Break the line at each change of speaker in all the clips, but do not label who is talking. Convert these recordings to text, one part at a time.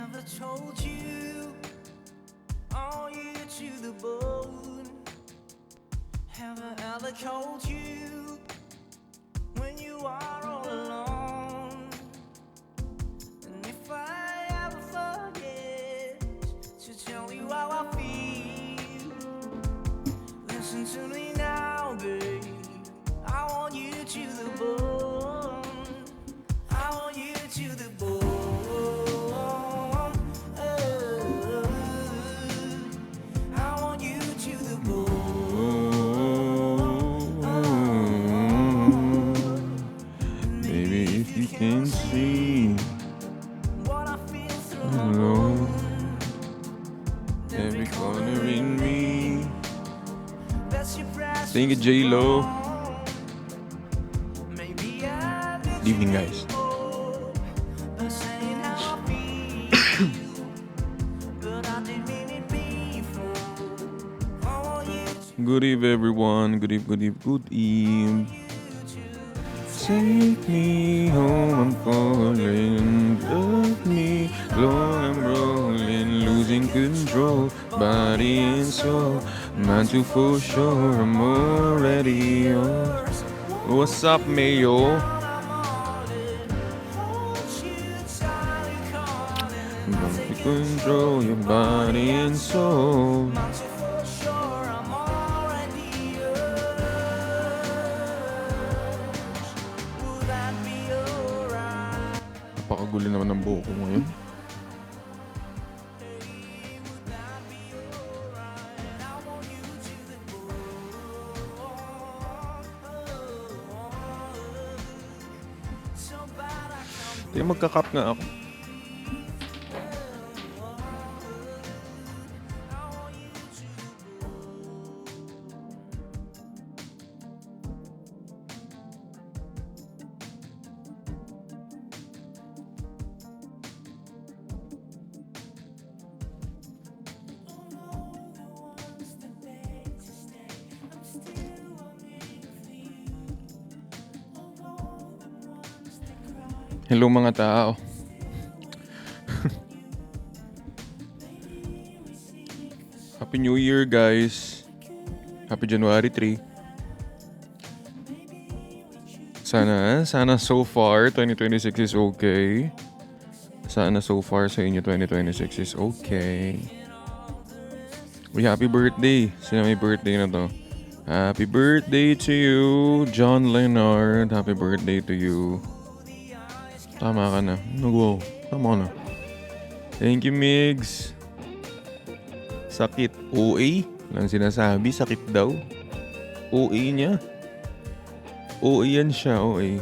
Never told you, are you to the bone? Have I ever told you when you are all alone? And if I ever forget to tell you how I feel, listen to me now, babe. I want you to the bone. I want you to the bone. Oh, I want you to the
Baby, if you can see,
what I feel through my
alone,
bones.
every corner in me.
That's your precious
Thank you, J-Lo.
Maybe I did
Good evening, guys.
hope by saying how I feel, but I didn't mean it before. I want you to
Good eve, everyone. Good eve, good eve, good eve. Take me home, I'm falling. Love me, long I'm rolling, losing control, body and soul. Man to for sure, I'm already yours. What's up, Mayo? Got to control your body and soul.
for sure I'm already yours. Would that be alright?
Napakagulo naman ng buhok ko ngayon. Kaya magka-cup nga ako. Hello mga tao. Happy New Year, guys. Happy January 3. Sana so far 2026 is okay. Sana so far sa inyo 2026 is okay. Uy, happy birthday. Sino may birthday na to? Happy birthday to you, John Leonard. Happy birthday to you. Tama ka na. Wow, tama ka na. Thank you, Migs. Sakit. OA? Lang sinasabi, sakit daw. OA niya. OA yan siya, OA.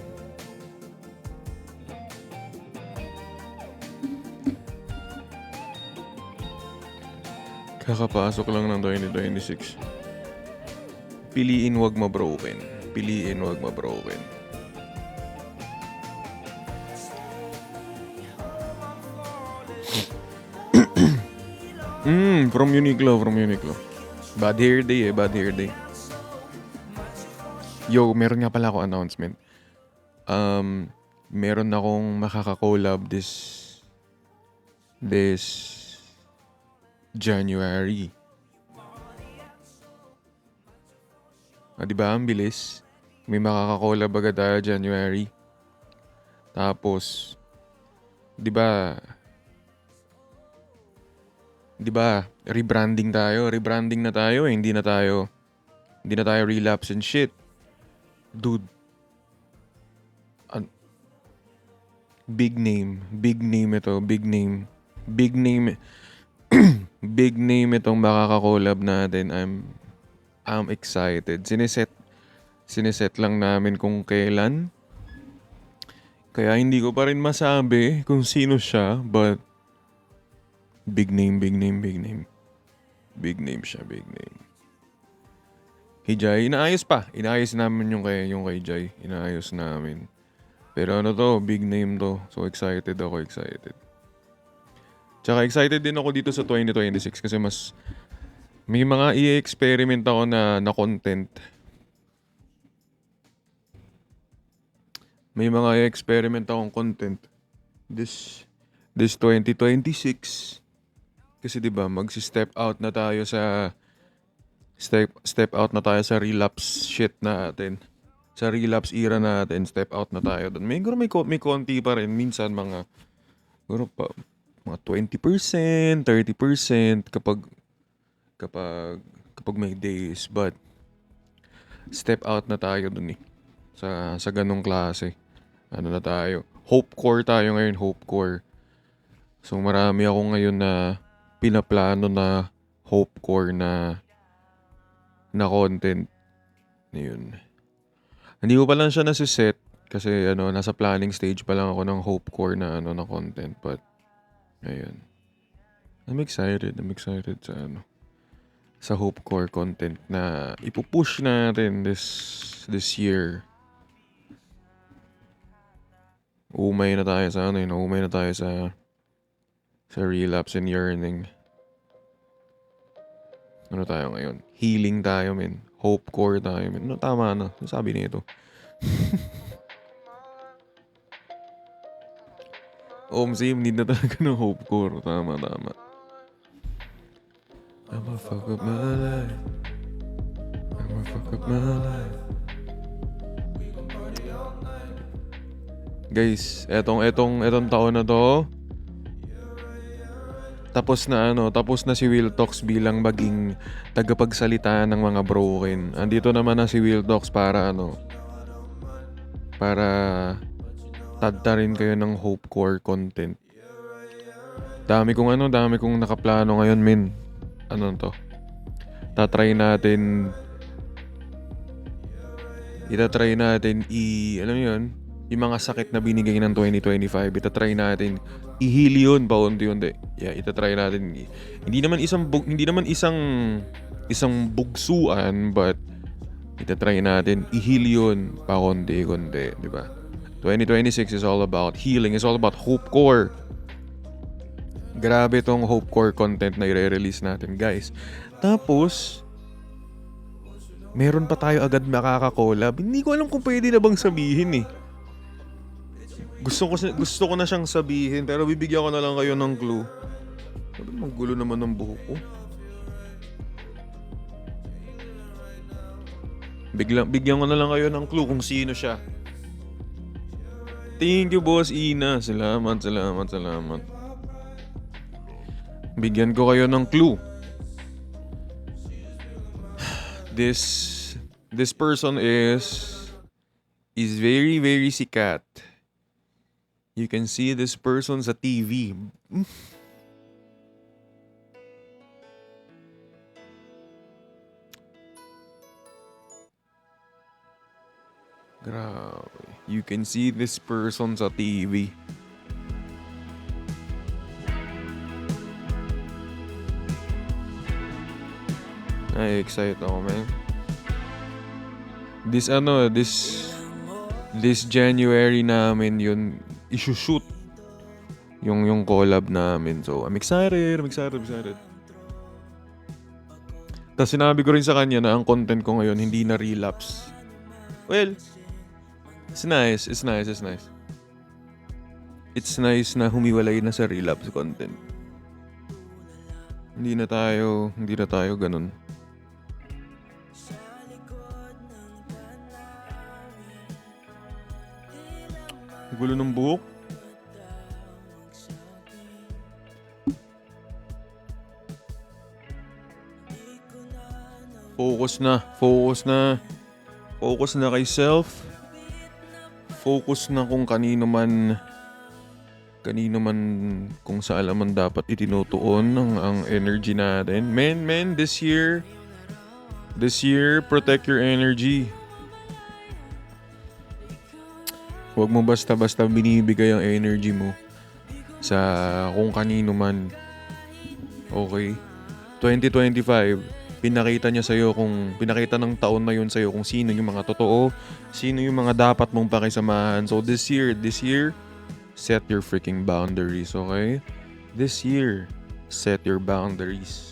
Kakapasok lang ng 2026. Piliin wag ma-broken. Piliin wag ma-broken. From Uniqlo. Bad hair day. Yo, meron nga pala ako announcement. Meron akong makaka-collab this January. Diba? Ang bilis. May makaka-collab agad tayo January. Tapos, diba, rebranding na tayo eh. Hindi na tayo relapse and shit. Dude. Big name ito, big name itong makaka-collab natin. I'm excited. Sineset lang namin kung kailan. Kaya hindi ko pa rin masabi kung sino siya, but big name siya. Hey Jai, inaayos namin yung kay Jai. Inaayos namin. Pero ano to, big name to. So excited. Tsaka excited din ako dito sa 2026 kasi may mga i-experiment ako na content. May mga i-experiment akong content this 2026. Kasi 'di ba, step out na tayo sa step out na tayo sa relapse shit natin. Sa relapse era natin, step out na tayo doon. May konti pa rin minsan siguro pa mga 20%, 30% kapag kapag may days, but step out na tayo doon eh. Sa ganong klase. Ano na tayo? Hope core tayo ngayon, hope core. So marami ako ngayon na pinaplano na hope core na content. Yun. Hindi ko pa lang siya nasiset kasi nasa planning stage pa lang ako ng hope core na na content, but ayun. I'm excited sa hope core content na ipupush natin this year. Umay na tayo sa umay na tayo sa relapse and yearning. Ano tayo ngayon? Healing tayo, men. Hope core tayo, men. Tama na. Sabi nito. Same need na talaga ng hope core. Tama. I'ma fuck up my life. Guys, etong taon na to, tapos na si Will Talks bilang maging tagapagsalita ng mga broken. Andito naman na si Will Talks para tadtarin kayo ng hope core content. Dami kong nakaplano ngayon, men. Itatry natin alam mo yun, yung mga sakit na binigay ng 2025, itatry natin i-heal yun paunti-unti. Yeah, itatry natin. Hindi naman isang bugsuan, but itatry natin i-heal yun paunti-unti, di ba? 2026 is all about healing, is all about hope core. Grabe tong hope core content na i-release natin, guys. Tapos meron pa tayo agad makaka-collab. Hindi ko alam kung pwede na bang sabihin eh. Gusto ko na siyang sabihin, pero bibigyan ko na lang kayo ng clue. Sabi, magulo naman ng buhok ko. Bigyan ko na lang kayo ng clue kung sino siya. Thank you, Boss Ina. Salamat. Bigyan ko kayo ng clue. This person is very, very sikat. You can see this person sa TV. Grabe. You can see this person sa TV. Ay, excited ako, man. This January namin yun isushoot yung collab namin. So, I'm excited. Tapos sinabi ko rin sa kanya na ang content ko ngayon hindi na relapse. Well, it's nice. It's nice na humiwalay na sa relapse content. Hindi na tayo ganun. Gulo ng buhok. Focus na kay self. Focus na kung kanino man kung saan man dapat itinutuon ang energy natin. Men, this year, protect your energy. Huwag mo basta-basta binibigay ang energy mo sa kung kanino man. Okay? 2025, pinakita ng taon na yun sa'yo kung sino yung mga totoo, sino yung mga dapat mong pakisamahan. So this year, set your freaking boundaries, okay? This year, set your boundaries.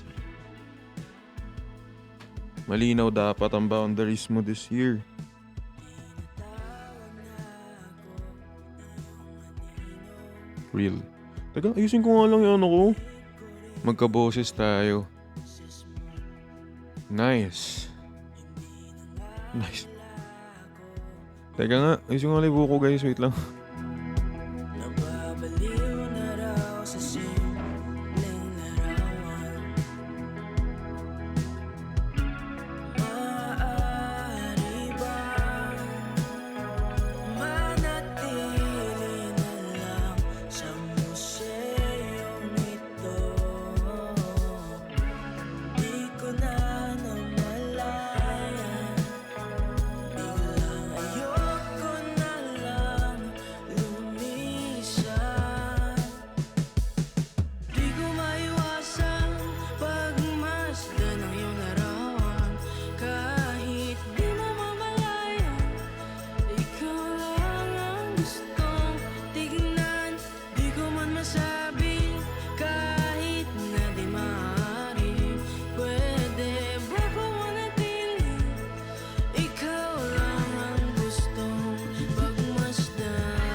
Malinaw dapat ang boundaries mo this year. Real. Teka, ayusin ko nga lang yung ano ko. Magkaboses tayo. Nice. Nice. Teka nga, ayusin ko nga lang yung buko guys. Wait lang.
Nababaliw na raw sa simpleng larawan. Maaari bang manatili na lang sa museong ito? Di ko na namalayan, biglang ayoko na lang lumisan. Di ko maiwasang pagmasdan ng iyong larawan. Kahit di mo mamalayan, ikaw lang ang gustong tignan. Di ko man masabi kahit na di maaari. Pwede ba ko manatili? Ikaw lang ang gustong pagmasdan.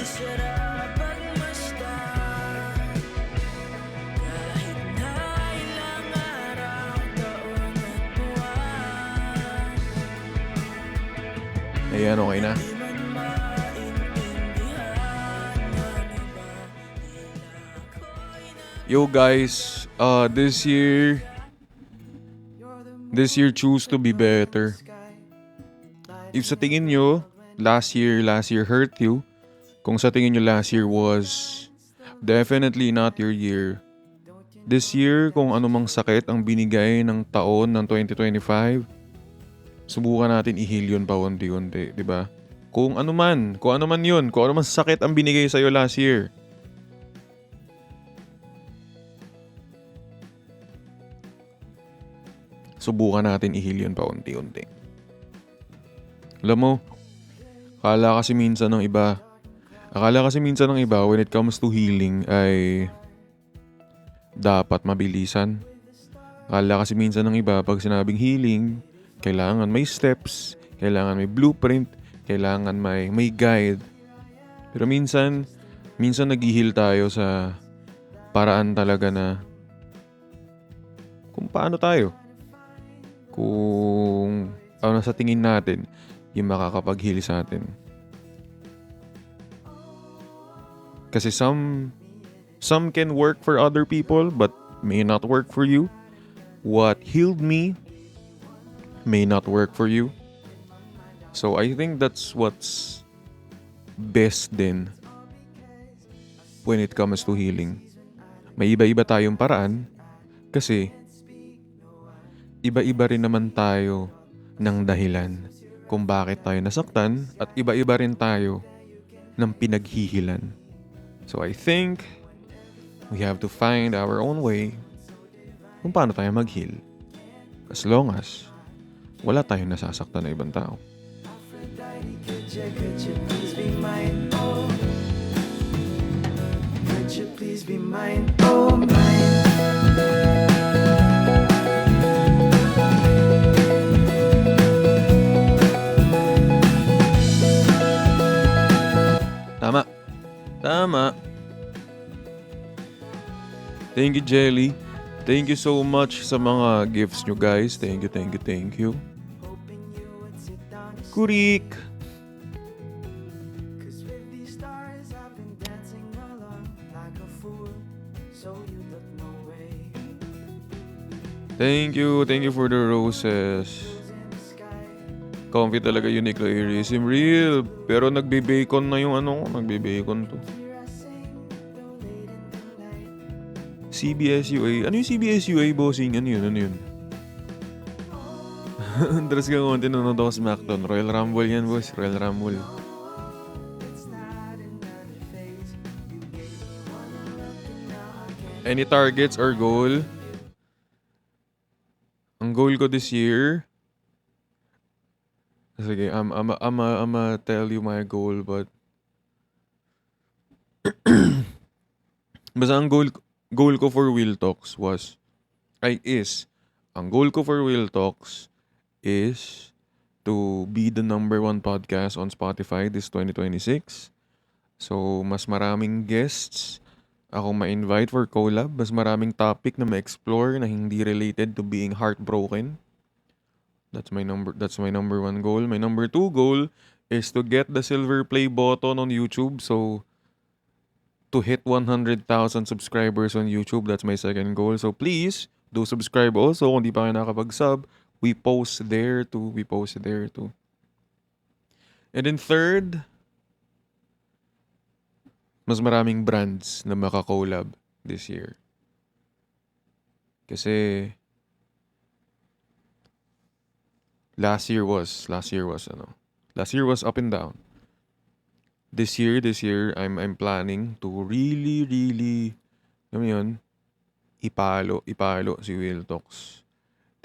Sarap pagmasdan kahit na ilang araw, taon at buwan.
Ayan, okay na.
Di man maintindihan ng iba, tila ako'y
Yo guys, this year choose to be better. If sa tingin nyo, last year hurt you, kung sa tingin nyo last year was definitely not your year, this year, kung anumang sakit ang binigay ng taon ng 2025, subukan natin i-heal yun pa unti-unti, di ba? Kung ano man yun, kung ano man sakit ang binigay sa'yo last year, subukan natin i-heal yun pa unti-unti. Alam mo, akala kasi minsan ng iba when it comes to healing ay dapat mabilisan. Akala kasi minsan ng iba pag sinabing healing, kailangan may steps, kailangan may blueprint, kailangan may guide. Pero minsan nag-heal tayo sa paraan talaga na kung paano tayo. Kung ano sa tingin natin yung makakapag-heal sa atin. Kasi some can work for other people but may not work for you. What healed me may not work for you. So I think that's what's best din when it comes to healing. May iba-iba tayong paraan kasi iba-iba rin naman tayo ng dahilan kung bakit tayo nasaktan at iba-iba rin tayo ng pinaghihilan. So I think we have to find our own way kung paano tayo mag-heal. As long as wala tayong nasasaktan na ibang tao.
Could you please be mine? Oh, could you please be mine? Oh, mine.
Tama. Thank you, Jelly. Thank you so much sa mga gifts nyo, guys. Thank you. Kurik!
Cause with these stars I've been dancing along like a fool, so you look no way.
Thank you for the roses.
In the sky,
Comfy talaga Uniqlo Airism. Real. Pero nagbe-bacon na yung nagbe-bacon to.
here I sing, though late in the night.
CBSUA. Ano yung CBSUA, bossing? Ano yun? Andras ka konti nanonood ako sa SmackDown. Royal Rumble yan, boss. Royal Rumble.
It's not another phase. You gave me one look and now I can't.
Any targets or goal? Ang goal ko this year... Sige, I'ma tell you my goal, but... Basta ang goal goal ko for Will Talks ang goal ko for Will Talks is to be the number one podcast on Spotify this 2026. So, mas maraming guests ako ma-invite for collab. Mas maraming topic na ma-explore na hindi related to being heartbroken. That's my number one goal. My number two goal is to get the silver play button on YouTube. So, to hit 100,000 subscribers on YouTube, that's my second goal. So, please, do subscribe also. Kung di pa kayo nakapag-sub, we post there too. And then third, mas maraming brands na maka-collab this year. Kasi last year was up and down. This year I'm planning to really alam mo yun, ipalo si Will Talks.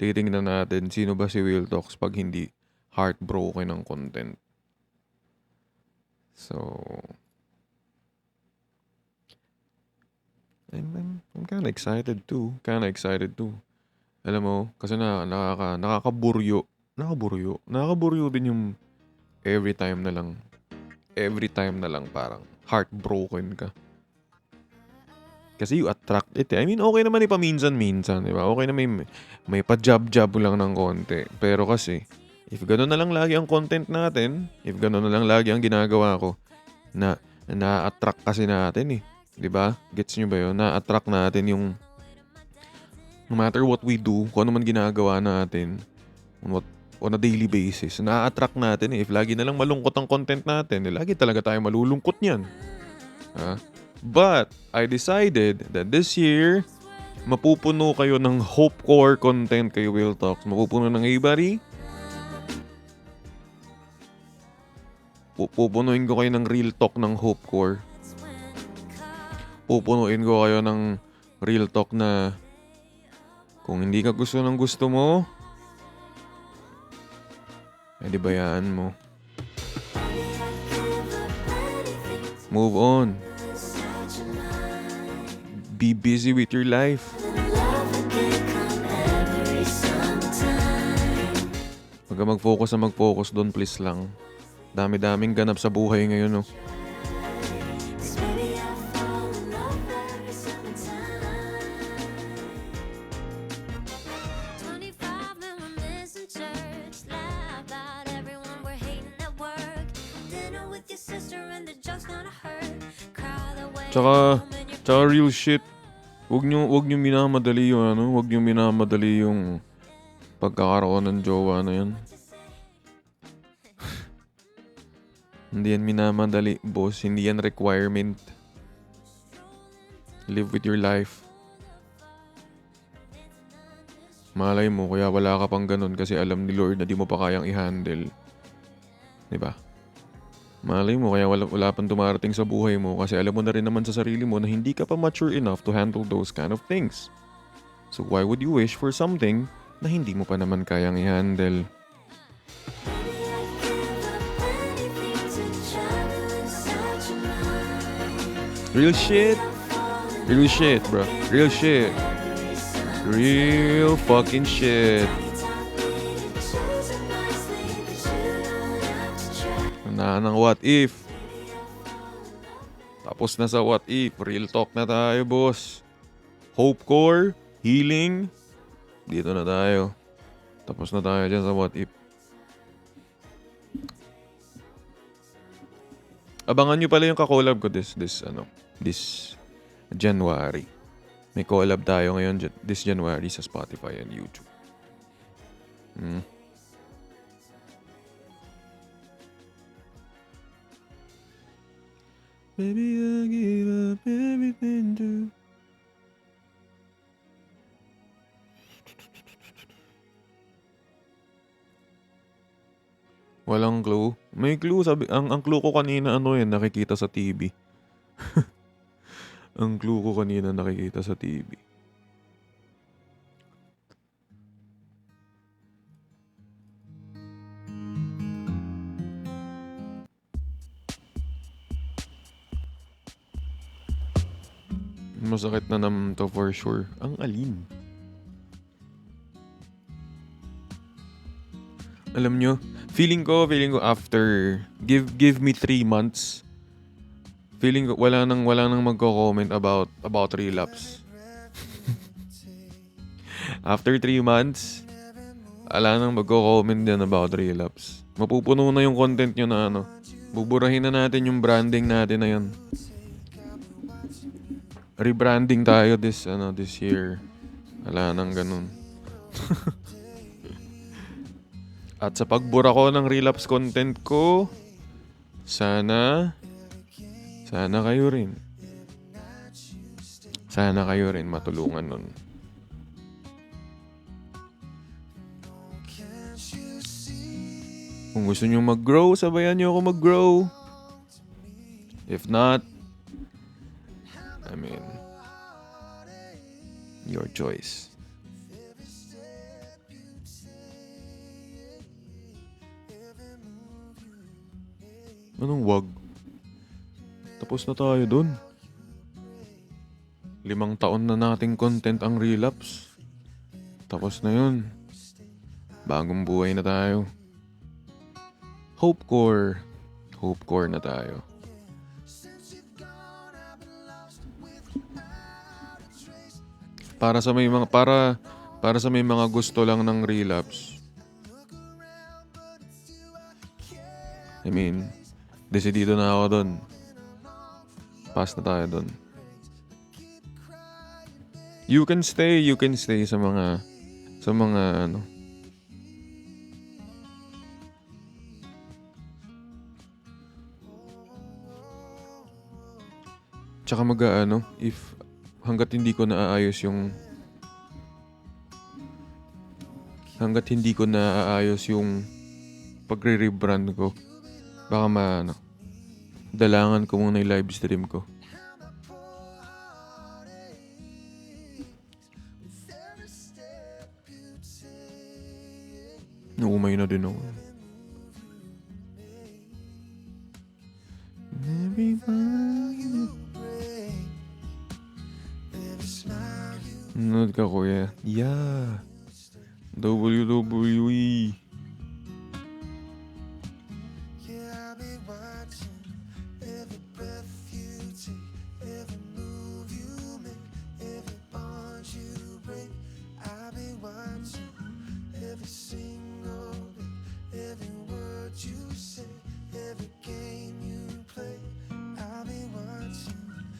Titingnan natin sino ba si Will Talks pag hindi heartbroken ng content. So I'm kind of excited too. Alam mo, kasi nakakaburyo din yung every time na lang parang heartbroken ka. Kasi you attract it. I mean, okay naman paminsan-minsan, di ba? Okay na may pa-job lang ng konti. Pero kasi, if gano'n na lang lagi ang content natin, if gano'n na lang lagi ang ginagawa ko, na-attract kasi natin eh. Di ba? Gets nyo ba yun? Na-attract natin yung no matter what we do, kung ano man ginagawa natin on a daily basis, na-attract natin eh. If lagi na lang malungkot ang content natin, lagi talaga tayo malulungkot niyan. But I decided that this year, mapupuno kayo ng hopecore content kay Will Talks. Mapupuno ng everybody. Pupunuin ko kayo ng real talk ng hopecore. Pupunuin ko kayo ng real talk na kung hindi ka gusto ng gusto mo, di bayaan mo. Move on. Be busy with your life. Huwag ka mag-focus doon, please lang. Dami-daming ganap sa buhay ngayon, no? Tsaka real shit. Huwag niyo minamadali yung pagkakaroon ng jowa na yan. Hindi yan minamadali, boss. Hindi yan requirement. Live with your life. Malay mo, kaya wala ka pang ganun kasi alam ni Lord na di mo pa kayang i-handle. Diba? Malay mo, kaya wala pang dumarating sa buhay mo kasi alam mo na rin naman sa sarili mo na hindi ka pa mature enough to handle those kind of things. So why would you wish for something na hindi mo pa naman kayang i-handle? Real shit, bro. Real shit. Real fucking shit. Ng what if. Tapos na sa what if. Real talk na tayo, boss. Hopecore, healing. Dito na tayo. Tapos na tayo dyan sa what if. Abangan nyo pala yung kakolab ko this January. May collab tayo ngayon this January sa Spotify and YouTube. Baby, I gave up everything to. Walang clue. May clue. Ang clue ko kanina nakikita sa TV. Ang clue ko kanina nakikita sa TV. masakit na naman to for sure. Ang alin? Alam nyo, feeling ko after, give me 3 months, feeling ko wala nang magko-comment about relapse. After 3 months, wala nang magko-comment din about relapse. Mapupuno na yung content nyo na ano. Buburahin na natin yung branding natin na yan. Rebranding tayo this year. Wala nang ganun. At sa pagbura ko ng relapse content ko, sana kayo rin. Sana kayo rin matulungan nun. Kung gusto nyo mag-grow, sabayan nyo ako mag-grow. If not, I mean, your choice. Anong wag? Tapos na tayo dun. 5 taon na nating content ang relapse. Tapos na yun. Bagong buhay na tayo. Hope core na tayo. Para sa may mga gusto lang ng relapse. I mean, desidido na ako doon. Pass na tayo doon. You can stay sa mga ano. Tsaka if hanggat hindi ko naaayos yung pagre-rebrand ko, baka dalangan ko muna yung live stream ko. Naumay na din ako. Nanood ka, kuya? Yeah. WWE.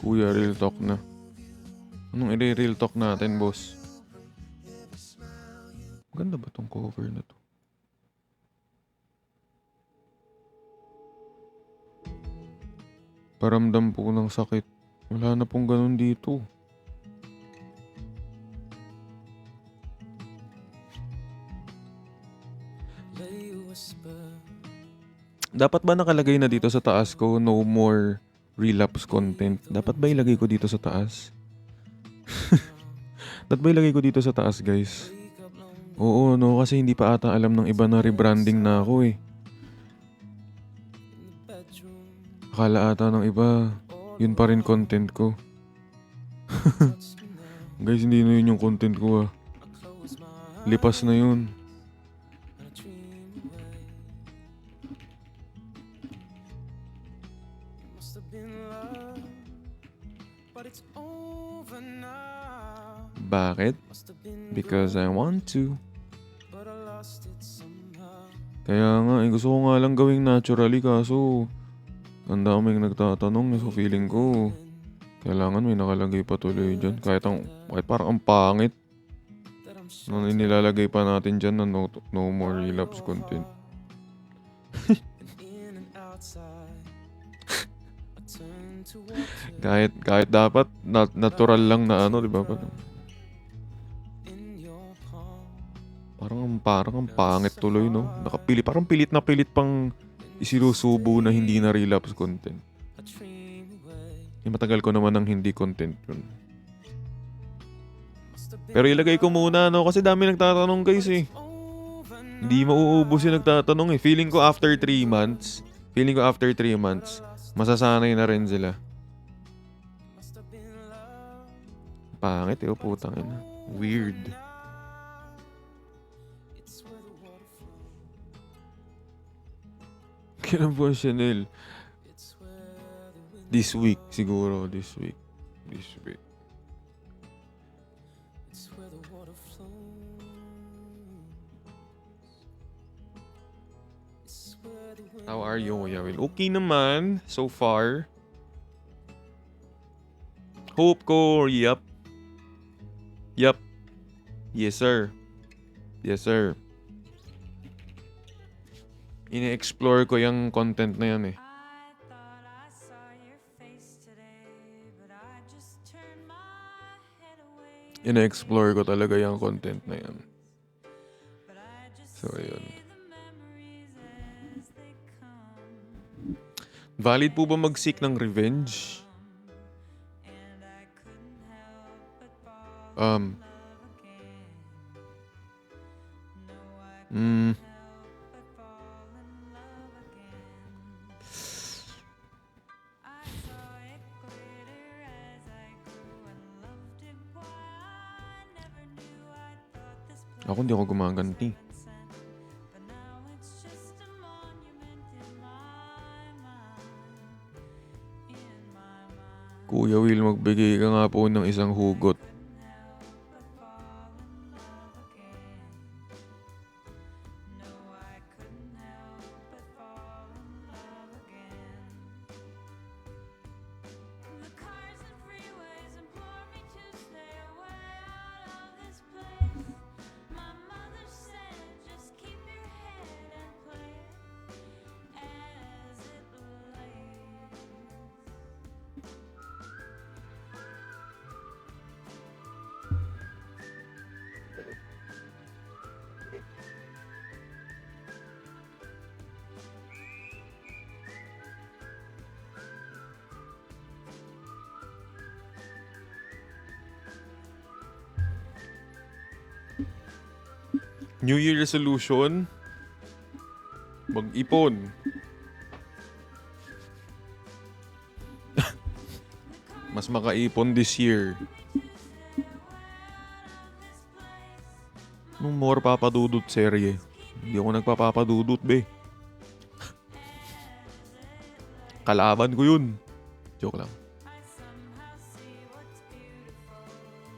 Kuya, real talk na. Anong i-real talk natin, boss? Ganda ba tong cover na to? Paramdam po ng sakit. Wala na pong ganun dito. Dapat ba nakalagay na dito sa taas ko, no more relapse content? Dapat ba ilagay ko dito sa taas? Dapat ba ilagay ko dito sa taas, guys? Oo, no, kasi hindi pa ata alam ng iba na rebranding na ako eh. Akala ata ng iba, yun pa rin content ko. Guys, hindi na yun yung content ko ah. Lipas na yun. Bakit? Because I want to. Kaya nga, gusto ko nga lang gawing naturally kaso ang daming nagtatanong so feeling ko kailangan may nakalagay pa tuloy dyan. Kahit parang ang pangit. Nilalagay pa natin dyan na no more relapse content. kahit dapat natural lang na di ba? Parang ang pangit tuloy, no? Parang pilit na pilit pang isinusubo na hindi na relapse content. Matagal ko naman ng hindi content yun. Pero ilagay ko muna, no? Kasi dami nagtatanong, guys, eh. Hindi mauubos yung nagtatanong, eh. Feeling ko after 3 months, masasanay na rin sila. Pangit eh, putang ina. Weird. Kailan po Chanel? This week, siguro. This week. How are you, Kuya Will? Okay naman, so far. Hope ko, yup. Yes, sir. Ine-explore ko yung content na yan eh.
I thought I saw your face today, but I just turned my head away.
Ine-explore ko talaga yung content na yan.
But I just
So, ayun.
see the memories as they come.
Valid po ba mag-seek ng revenge?
And I couldn't help but fall
Um,
in love again. No, I
mm,
couldn't help but fall in love again. I saw it glitter as I grew and loved it. Why I never knew. I thought this place
ako hindi ako gumaganti.
was heaven sent, but now it's just a monument in my mind. In my mind.
Kuya Will, magbigay ka nga po ng isang hugot.
Couldn't help but fall in love again. No, I couldn't help but fall in love again. The cars and freeways implore me to stay away out of this place. My mother said, just keep your head and play it as it lays.
New Year resolution? Mag-ipon. Mas makaipon this year. Nung more papadudot serye. Hindi ako nagpapapadudot, be. Kalaban ko yun. Joke lang.
I somehow see what's beautiful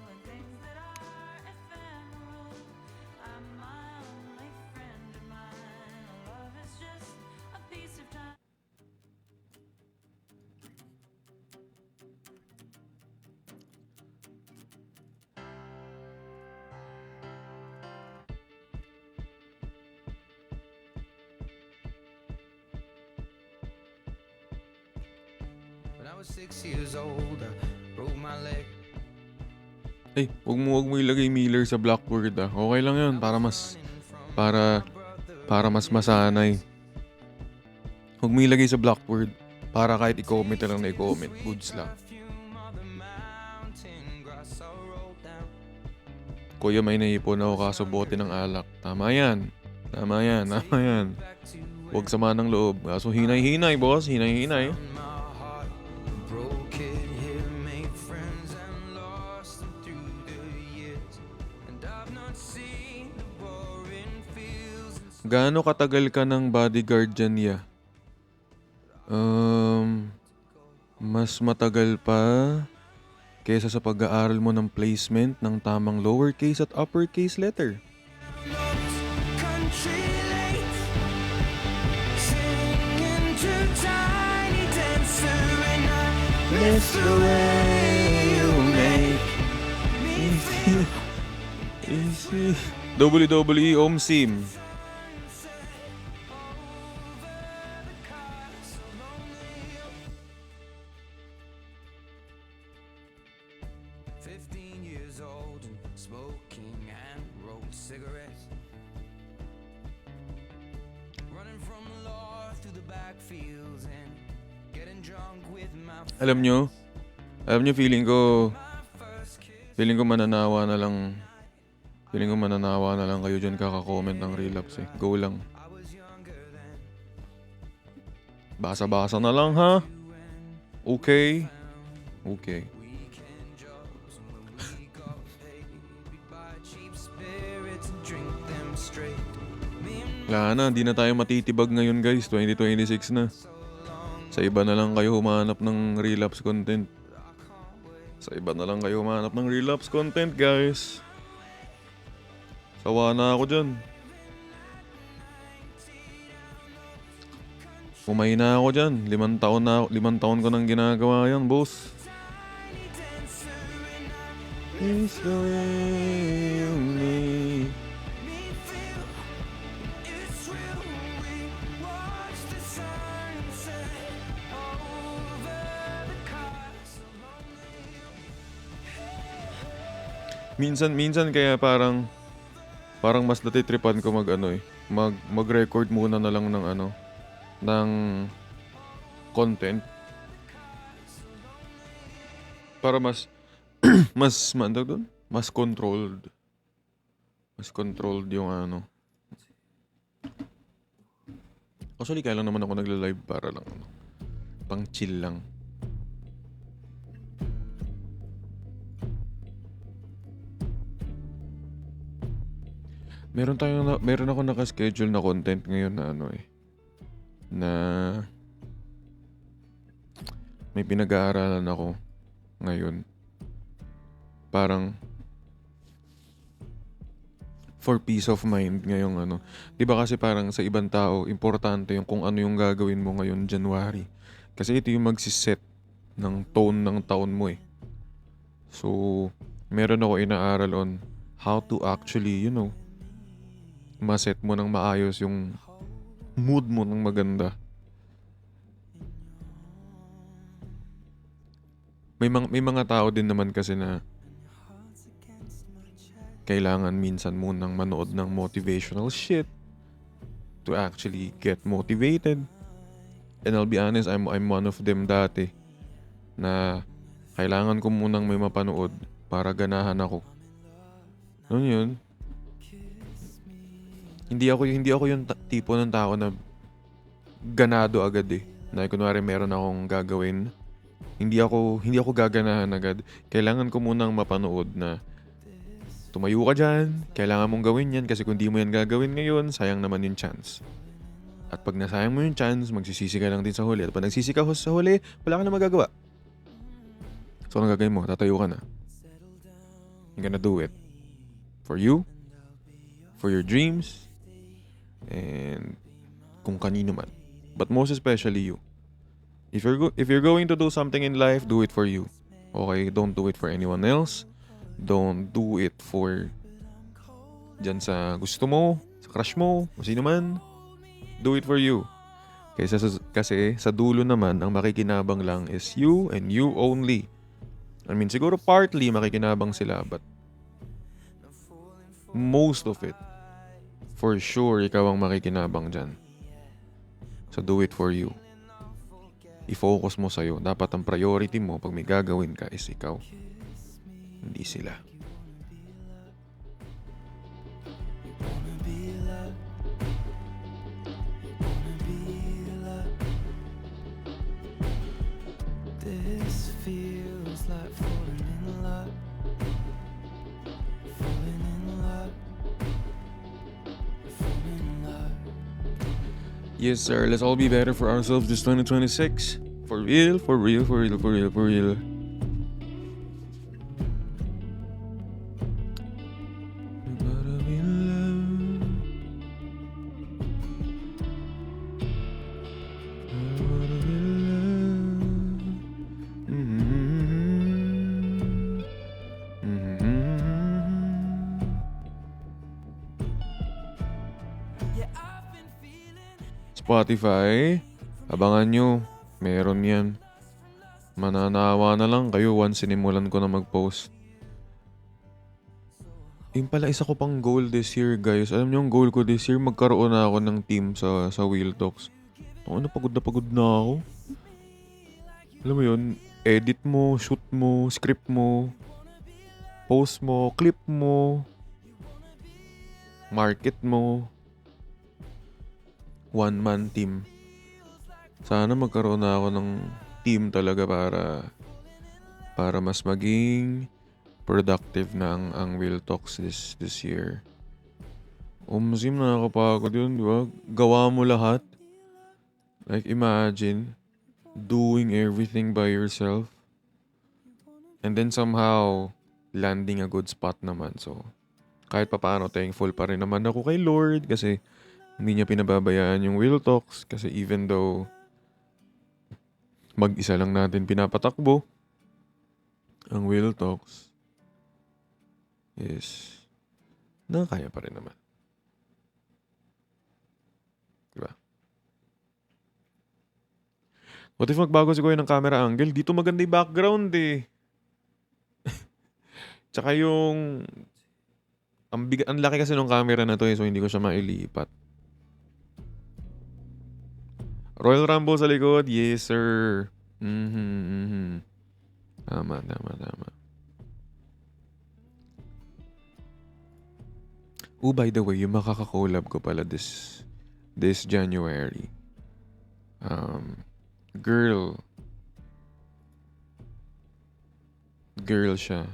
and things that are ephemeral. I'm my only friend of mine. Love is just a piece of time.
When I was 6 years old, I broke my leg.
Eh, wag mo ilagay Miller sa Blackboard ah. Okay lang yun para mas masanay. Huwag mo ilagay sa Blackboard para kahit i-comment na lang na i-comment. Goods lang.
Perfume of the mountain grass I rolled down.
Kuya, may naipon ako kaso bote ng alak. Tama yan.
Back to
Huwag sama ng loob. Kaso hinay-hinay, boss. Hinay-hinay.
when my heart broke it here, made friends and lost them through the years. And I've not seen the boring fields and
Gaano katagal ka ng bodyguard dyan, ya? Mas matagal pa kesa sa pag-aaral mo ng placement ng tamang lowercase at uppercase letter.
country late, singing to Tiny Dancer, and I miss the way you make me feel.
Easy. WWE Om Sim.
Years old and smoking and rolled cigarettes, running from the law through the backfields and getting drunk with my
Alam nyo, feeling ko
first kiss.
mananawa na lang. Feeling ko mananawa na lang kayo dyan kaka-comment ng relapse eh. Go lang.
I was younger then.
Basa-basa na lang ha. Okay.
Weekend jobs, and when we straight.
Wala na, di na tayo matitibag ngayon guys. 2026 na. Sa iba na lang kayo humanap ng relapse content. Sa iba na lang kayo humanap ng relapse content guys. Sawa na ako dyan. Umay na ako dyan. 5 taon ko nang ginagawa yan, boss. It's the way you need.
It's real when we watch the sunset over the castle on the hill.
Minsan kaya parang mas natitripan ko mag-record muna na lang ng content para mas mas controlled. Mas controlled yung Actually, kaya lang naman ako nagla-live para lang pang chill lang. Meron ako naka-schedule na content ngayon na may pinag-aaralan ako ngayon. Parang for peace of mind ngayong 'Di ba kasi parang sa ibang tao, importante yung kung ano yung gagawin mo ngayon January. Kasi ito yung magsiset ng tone ng taon mo eh. So, meron ako inaaral on how to actually, maset mo ng maayos yung mood mo ng maganda. May mga tao din naman kasi na kailangan minsan munang manood ng motivational shit to actually get motivated. And I'll be honest, I'm one of them dati na kailangan ko munang may mapanood para ganahan ako. Ano yun? Hindi ako yung tipo ng tao na ganado agad eh. Na kunwari meron akong gagawin, hindi ako gaganahan agad. Kailangan ko munang mapanood na tumayo ka dyan, kailangan mong gawin yan kasi kung di mo yan gagawin ngayon, sayang naman yung chance. At pag nasayang mo yung chance, magsisisi ka lang din sa huli. At pag nagsisi ka sa huli, wala ka na magagawa. So anong gagawin mo? Tatayo ka na. You're gonna do it. For you, for your dreams, and kung kanino man. But most especially you. If you're going to do something in life, do it for you. Okay? Don't do it for anyone else. Don't do it for dyan sa gusto mo, sa crush mo, o sino man. Do it for you. Kasi sa dulo naman, ang makikinabang lang is you and you only. I mean, siguro partly makikinabang sila, but most of it, for sure, ikaw ang makikinabang dyan. So do it for you. I-focus mo sa'yo. Dapat ang priority mo pag may gagawin ka is ikaw. Hindi sila.
Wanna be loved. Wanna be loved. This feels like falling in love. Falling in love. Falling in love.
Yes, sir. Let's all be better for ourselves this 2026. For real, for real, for real, for real, for real. Spotify, abangan nyo. Meron yan. Mananawa na lang kayo once sinimulan ko na mag-post. Yung pala, isa ko pang goal this year, guys. Alam niyo yung goal ko this year, magkaroon na ako ng team sa Wheel Talks. Pagod na ako. Alam mo yun, edit mo, shoot mo, script mo, post mo, clip mo, market mo. One-man team. Sana magkaroon na ako ng team talaga para mas maging productive na ang Wheel Talks this year. Sim, nakakapagod yun, di ba? Gawa mo lahat. Like, imagine doing everything by yourself and then somehow landing a good spot naman. So, kahit papaano, thankful pa rin naman ako kay Lord kasi hindi niya pinababayaan yung Will Talks kasi even though mag-isa lang natin pinapatakbo, ang Will Talks is nakakaya pa rin naman. Diba? What if magbago si Kuya ng camera angle? Dito maganda yung background eh. Tsaka yung ang laki kasi ng camera na to eh, so hindi ko siya mailipat. Royal Rumble sa likod, yes sir. Tama. Oh, by the way, yung makaka-collab ko pala this January. Girl siya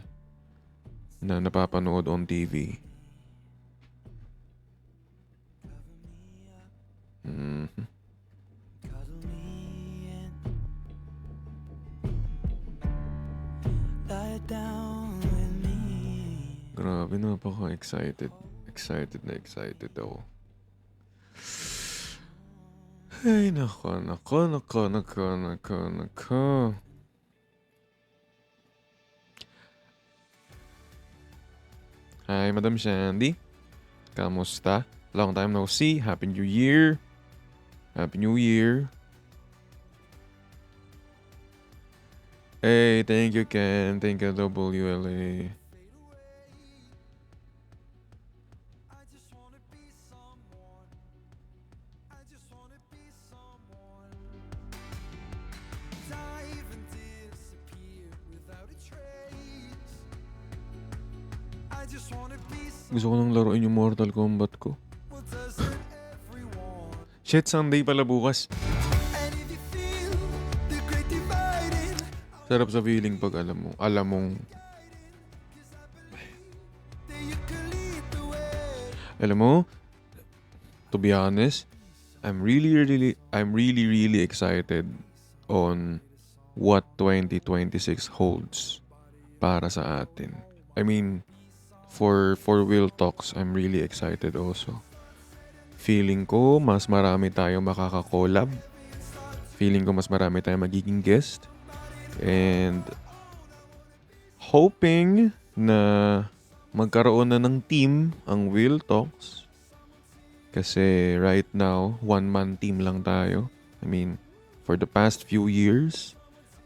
na napapanood on TV.
Cuddle me in. Lie down with me.
Grabe, napaka-excited. Excited ako. Ay, nako. Hi, Madam Shandy. Kamusta? Long time no see. Happy New Year. Hey, thank you, Ken. Thank you, WLA.
I just wanna be someone. I just wanna be someone. Dive and disappear without a trace. I just wanna be
Gusto ko nang laruin yung Mortal Kombat ko.
someone. Doesn't everyone?
Shit, Sunday pala bukas.
And if you feel the great dividing,
Sarap sa feeling pag alam mong,
then you can lead the way.
alam mo, to be honest, I'm really excited on what 2026 holds para sa atin. I mean, for Will Talks, I'm really excited also. Feeling ko mas marami tayong makaka-collab. Feeling ko mas marami tayong magiging guest. And hoping na magkaroon na ng team ang Will Talks. Kasi right now, one-man team lang tayo. I mean, for the past few years,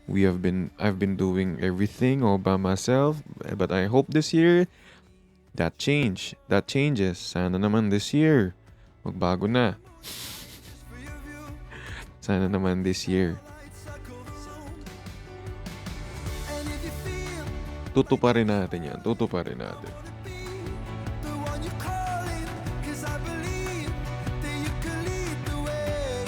I've been doing everything all by myself. But I hope this year, that changes. Sana naman this year, magbago na. Sana naman this year.
And if you feel
Tutuparin natin yan.
the one you're calling, 'cause I believe that you can lead the way.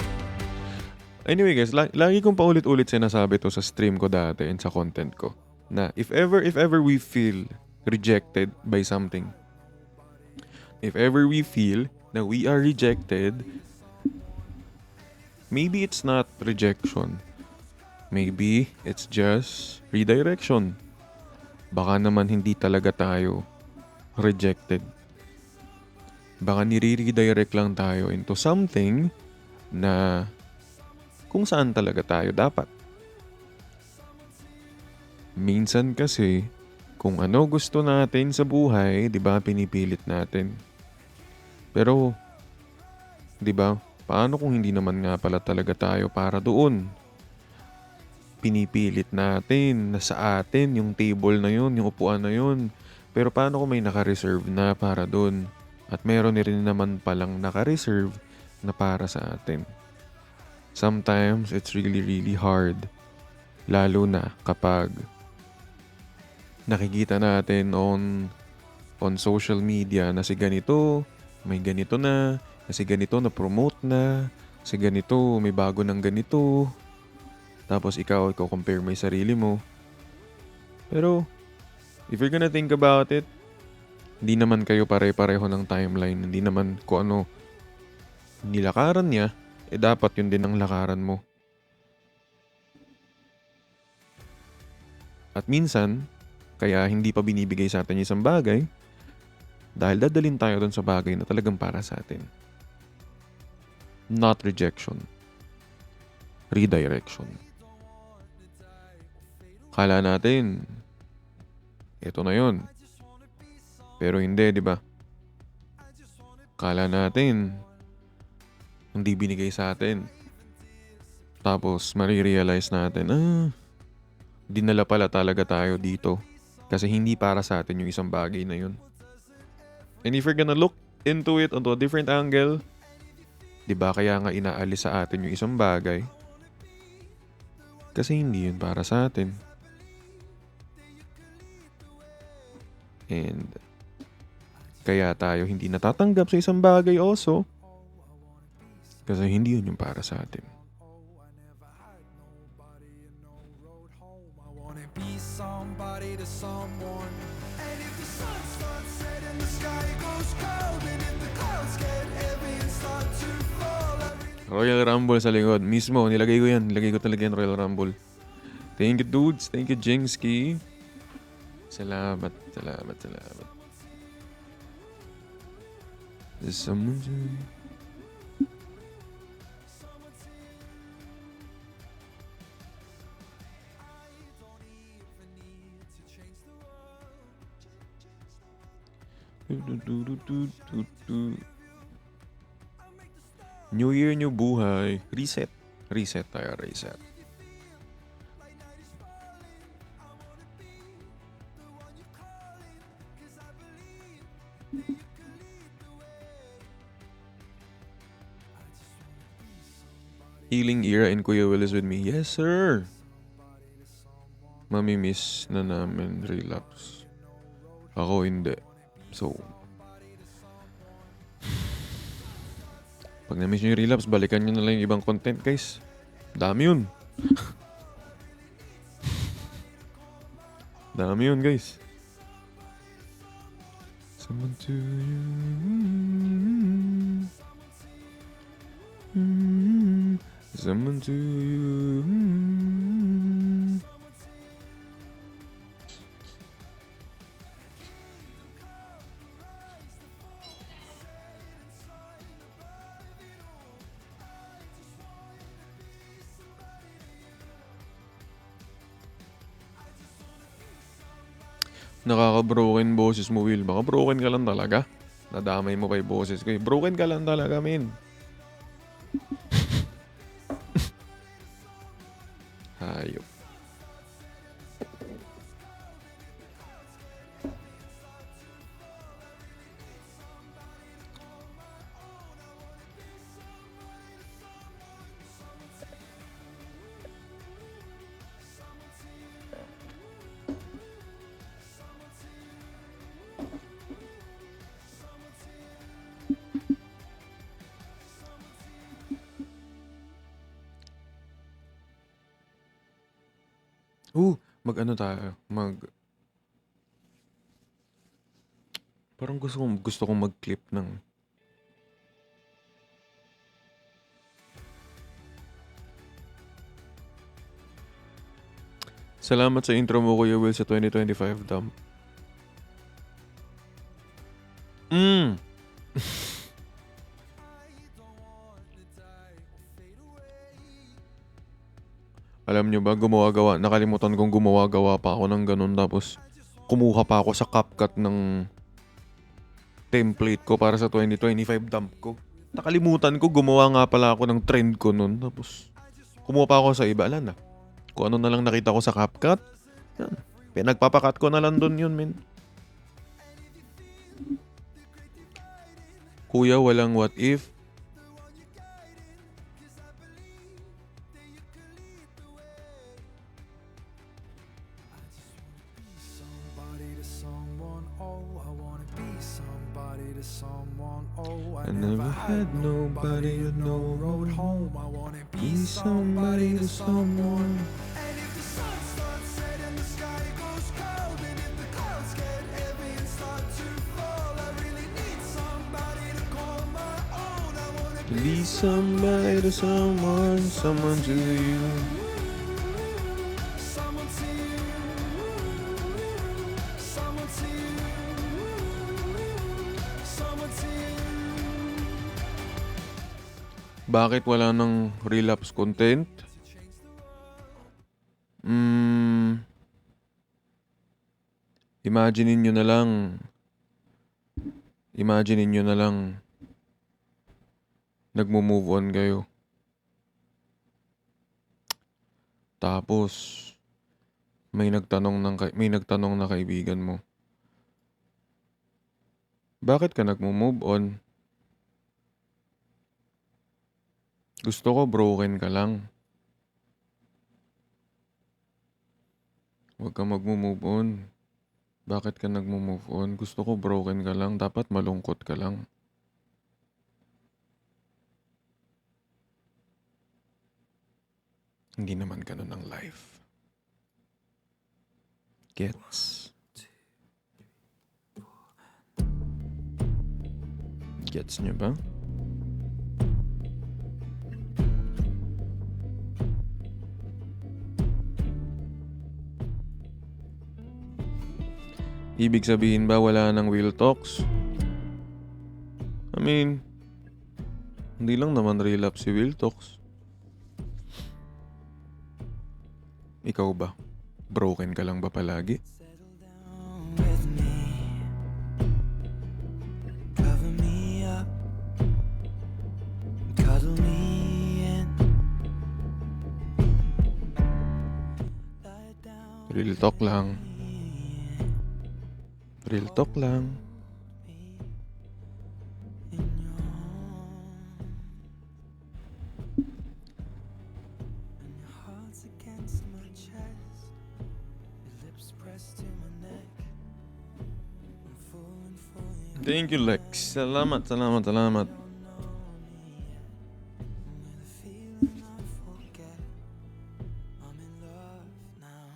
Anyway guys, lagi kong paulit-ulit sinasabi to sa stream ko dati and sa content ko. Na if ever we feel rejected by something, if ever we feel na we are rejected, maybe it's not rejection. Maybe it's just redirection. Baka naman hindi talaga tayo rejected. Baka nire-redirect lang tayo into something na kung saan talaga tayo dapat. Minsan kasi, kung ano gusto natin sa buhay, di ba, pinipilit natin. Pero, di ba, paano kung hindi naman nga pala talaga tayo para doon? Pinipilit natin na sa atin yung table na yun, yung upuan na yun. Pero paano kung may naka-reserve na para doon? At meron rin naman palang naka-reserve na para sa atin. Sometimes, it's really hard. Lalo na kapag nakikita natin on social media na si ganito, may ganito na si ganito na promote na, si ganito may bago ng ganito. Tapos ikaw compare mo yung sarili mo. Pero, if you're gonna think about it, Hindi naman kayo pare-pareho ng timeline. Hindi naman kung ano nilakaran niya, dapat yun din ang lakaran mo. At minsan, kaya hindi pa binibigay sa atin yung isang bagay dahil dadalhin tayo dun sa bagay na talagang para sa atin. Not rejection. Redirection. Kala natin, ito na yun. Pero hindi, di ba? Kala natin, hindi binigay sa atin. Tapos, marirealize natin, dinala pala talaga tayo dito. Kasi hindi para sa atin yung isang bagay na yun. And if you're gonna look into it onto a different angle, di ba kaya nga inaalis sa atin yung isang bagay? Kasi hindi yun para sa atin. And kaya tayo hindi natatanggap sa isang bagay also. Kasi hindi yun yung para sa atin.
I wanna be somebody to someone. And if the sun starts setting, the sky goes cold. And if the clouds get heavy and start to fall, I really
Royal Rumble sa likod. Mismo, nilagay ko yan. Nilagay ko talaga yan, Royal Rumble. Thank you, dudes. Thank you, Jingski. Salamat. There's someone to... New Year, new buhay. Reset. Reset tayo, reset. Healing era and Kuya Will is with me. Yes, sir. Mamimiss na namin relapse. Ako hindi. So, pag na-miss nyo yung relapse, balikan nyo na lang yung ibang content, guys. Dami yun. Dami yun, guys. Someone to you. Someone to you. Nakaka-broken boses mo, Will. Baka broken ka lang talaga. Nadamay mo pa yung boses ko. Broken ka lang talaga, men. Hayop. Mag-ano tayo? Parang gusto kong mag-clip ng... Salamat sa intro mo, Kuya Will, sa 2025 dump. Alam nyo ba, nakalimutan kong gumawa-gawa pa ako ng ganun, tapos kumuha pa ako sa CapCut ng template ko para sa 2025 dump ko. Nakalimutan ko, gumawa nga pala ako ng trend ko nun, tapos kumuha pa ako sa iba, na. Kung ano na lang nakita ko sa CapCut, yan. Pinagpapakat ko na lang dun yun, men. Kuya, walang what if. I never had nobody to know road home. I wanna be somebody to someone.
And if the sun starts setting, the sky goes cold. And if the clouds get heavy and start to fall,
To be somebody to someone, someone to you.
Someone to you. Someone to you. Someone to you.
Bakit wala ng relapse content? Imaginin nyo na lang. Imaginin nyo na lang. Nagmo-move on kayo. Tapos, may nagtanong na kaibigan mo. Bakit ka nagmo-move on? Gusto ko broken ka lang. Huwag ka magmo-move on. Bakit ka nagmo-move on? Gusto ko broken ka lang. Dapat malungkot ka lang. Hindi naman ganun ang life. Gets? Gets niyo ba? Ibig sabihin ba wala nang real talks? I mean, hindi lang naman relapse si real talks. Ikaw ba? Broken ka lang ba palagi?
Settle down with me. Cover me up. Cuddle me in. Lie down
Real talk lang. Real talk lang.
in your arms. And your heart's against my chest. Your lips pressed to my neck. I'm falling for you.
Thank you, Lex. Salamat.
With a feeling I forget. I'm in love now.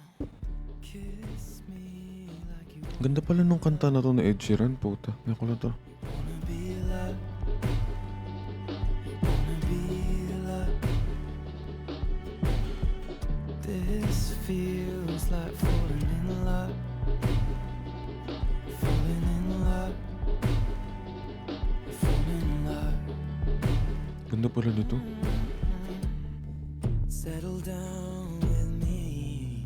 Kiss me like you
Ganda pala nung kanta na to na Ed Sheeran. Puta. Ako na to.
wanna be loved. You wanna be loved. This feels like falling in love. Falling in love. Falling in love.
Ganda pala nito.
Settle down with me,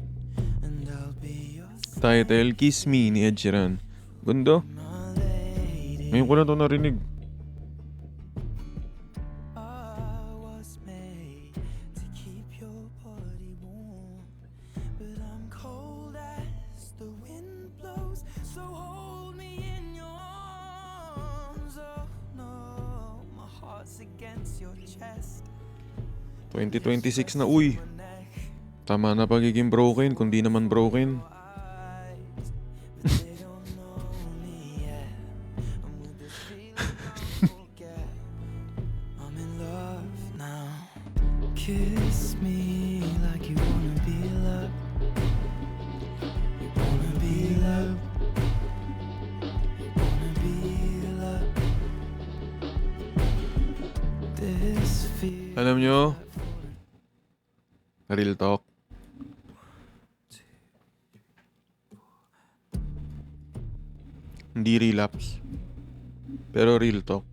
and I'll be your
Title, Kiss Me ni Ed Sheeran. Ganda.
my lady.
Ngayon ko na to narinig.
I was made to keep your body warm, but I'm cold as the wind blows. So hold me in your arms. Oh no, my heart's against your chest.
2026 na, uy.
My neck.
Tama na pagiging broken, kung di naman broken.
Eyes, but they don't know me yet. I'm with this feeling I forget. I'm in love now. Kiss me like you wanna be loved. You wanna be loved. You wanna be loved. This feels
Alam nyo, real talk. Hindi relapse. Pero real talk.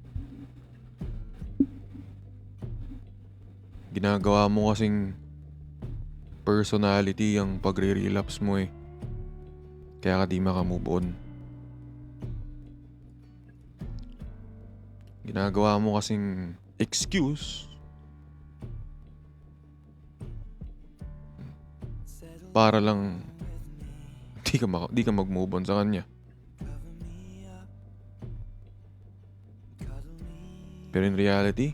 Ginagawa mo kasing personality ang pagre-relapse mo eh. Kaya ka di makamove on. Ginagawa mo kasing excuse para lang di ka mag-move on sa kanya. Pero in reality,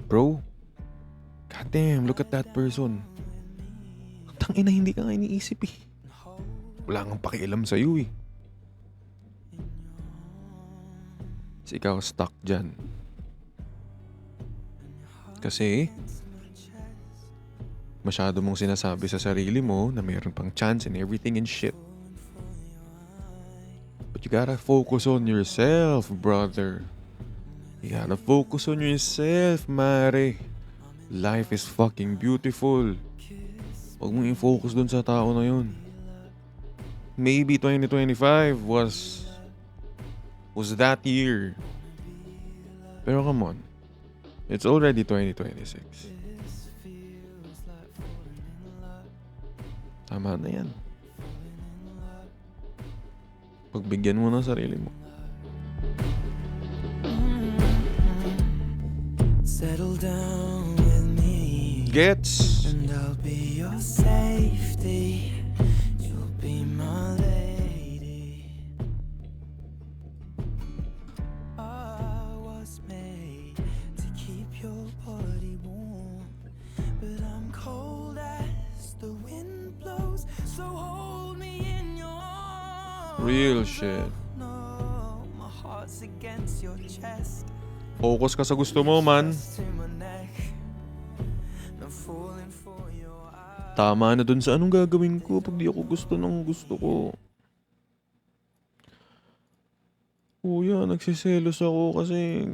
bro, goddamn, look at that person. Tangina, hindi ka nga iniisip eh. Wala kang pakialam sa'yo eh. Kasi ikaw stuck dyan. Kasi masyado mong sinasabi sa sarili mo na mayroon pang chance and everything and shit. But you gotta focus on yourself, brother. You gotta focus on yourself, mare. Life is fucking beautiful. Huwag mong i-focus dun sa tao na yun. Maybe 2025 was that year. Pero come on. It's already 2026. Tama na yan. Pagbigyan mo ng sarili mo.
Settle down with me,
Gets!
and I'll be your safety. You'll be my lady. I was made to keep your body warm, but I'm cold as the wind blows. So hold me in your arms.
Real shit.
No, my heart's against your chest.
Focus ka sa gusto mo, man.
To my neck. I'm falling for your eyes.
Tama na dun sa anong gagawin ko pag di ako gusto ng gusto ko. Kuya, nagsiselos ako kasi...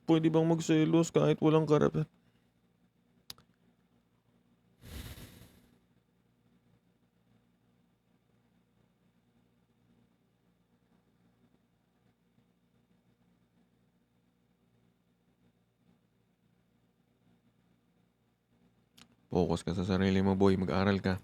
Pwede bang magselos kahit walang karapat? Focus ka sa sarili mo, boy. Mag-aral ka.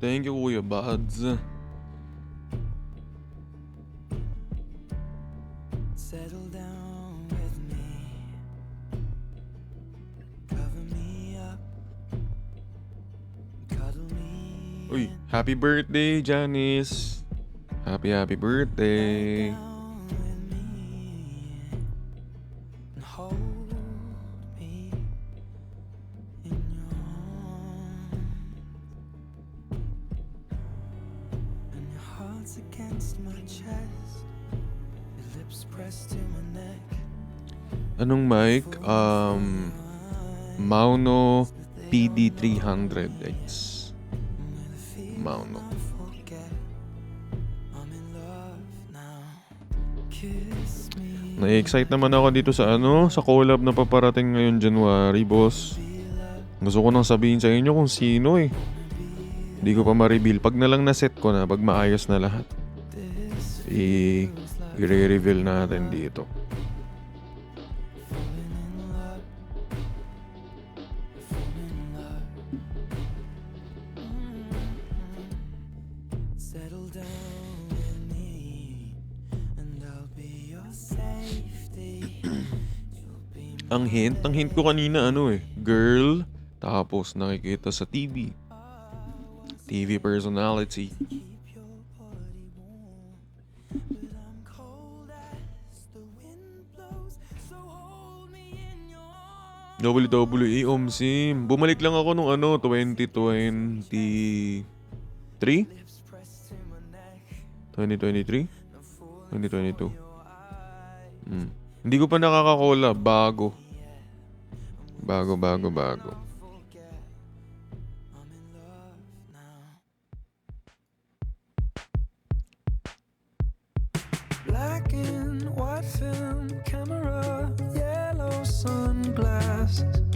Thank you, Kuya Buds.
Settle down with me. Cover me up. Cuddle me.
Uy, happy birthday, Janice. Happy birthday.
Down with me. And hold me in your arms. And your heart's against my chest. Your lips pressed to my neck.
Anong mic? Mauno PD300X. Mauno.
Forget I'm in love now. Kiss me.
Na-excite naman ako dito sa sa collab na paparating ngayon January, boss. Gusto ko nang sabihin sa inyo kung sino eh. Hindi ko pa ma-reveal. Pag na lang na-set ko na, pag maayos na lahat, i-re-reveal natin dito.
Settle down with me, and I'll be your safety. You'll be
Ang hint ko kanina girl, tapos nakikita sa TV. TV personality.
keep your body warm, but I'm cold as the wind blows. So hold me in your arms.
WWE Omsim. Bumalik lang ako nung 2023?
Lips pressed to my neck.
2023?
I'm falling
2022.
for your eyes.
Hindi ko pa nakaka-collab. Bago. Bago.
Forget I'm in love now. Black and white film camera, yellow sunglasses.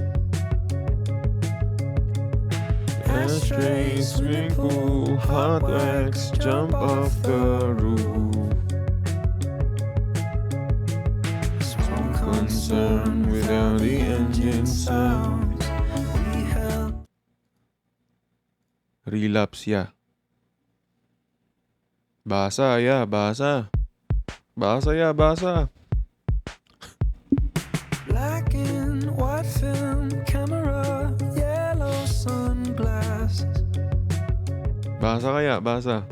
Ashtray, swimming pool, hot wax, jump off the roof.
Small
Concern without the engine sound.
We held
Relapse ya. Basa ya, basa. Basa ya, basa.
black and white film camera, yellow sunglasses.
Basa kaya, basa.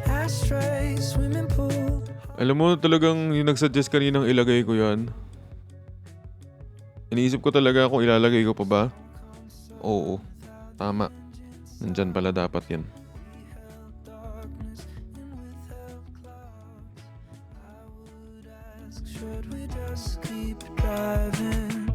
Ashtray, swimming pool.
Alam mo, talagang yung nagsuggest kaninang ilagay ko yan. Iniisip ko talaga kung ilalagay ko pa ba. Oo, tama. Nandyan pala dapat yan.
Should we just keep driving?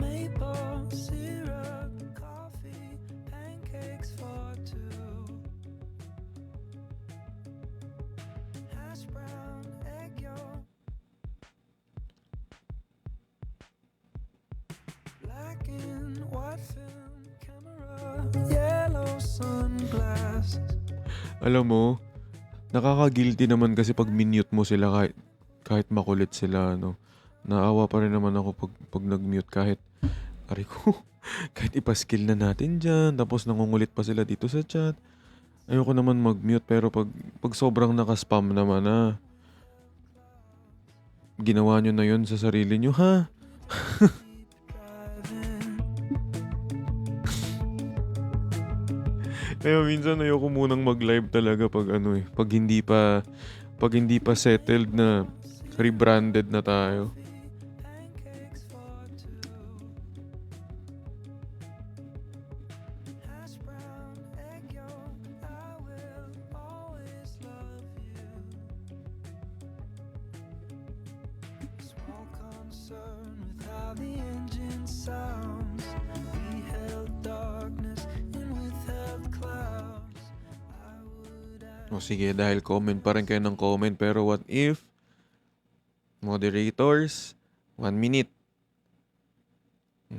Maple syrup, coffee, pancakes for two. Hash brown, egg yolk. Black and white film camera, yellow sunglasses.
Alam mo, nakaka-guilty naman kasi pag minute mo sila kahit makulit sila, no. Naawa pa rin naman ako pag nag-mute kahit, aray ko, kahit ipa-skill na natin dyan, tapos nangungulit pa sila dito sa chat. Ayoko naman mag-mute, pero pag sobrang naka-spam naman na, ginawa nyo na yun sa sarili nyo, ha? Kaya minsan ayoko munang mag-live talaga pag pag hindi pa settled na rebranded na tayo.
Hash brown, egg yolk, I will always love you. Small concern with how the engine sounds. We held darkness and withheld clouds. I would ask
O sige, dahil comment pa rin kayo ng comment, pero what if, moderators, 1 minute.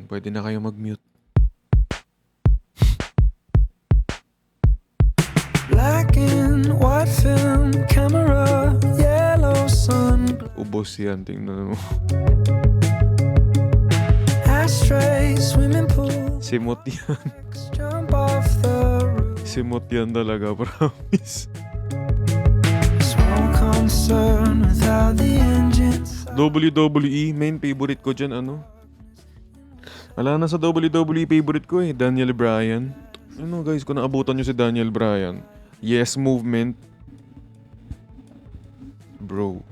Pwede na kayo mag-mute.
black and white film camera, yellow sunglasses.
Ubos yan, tingnan mo.
Ashtray, swimming pool,
Simot yan.
jump off the roof.
Simot yan talaga, promise.
Small concern with how the engine
WWE, main favorite ko dyan, ano? Wala na sa WWE favorite ko eh, Daniel Bryan. Ano guys, kung naabutan nyo si Daniel Bryan, Yes Movement. Bro.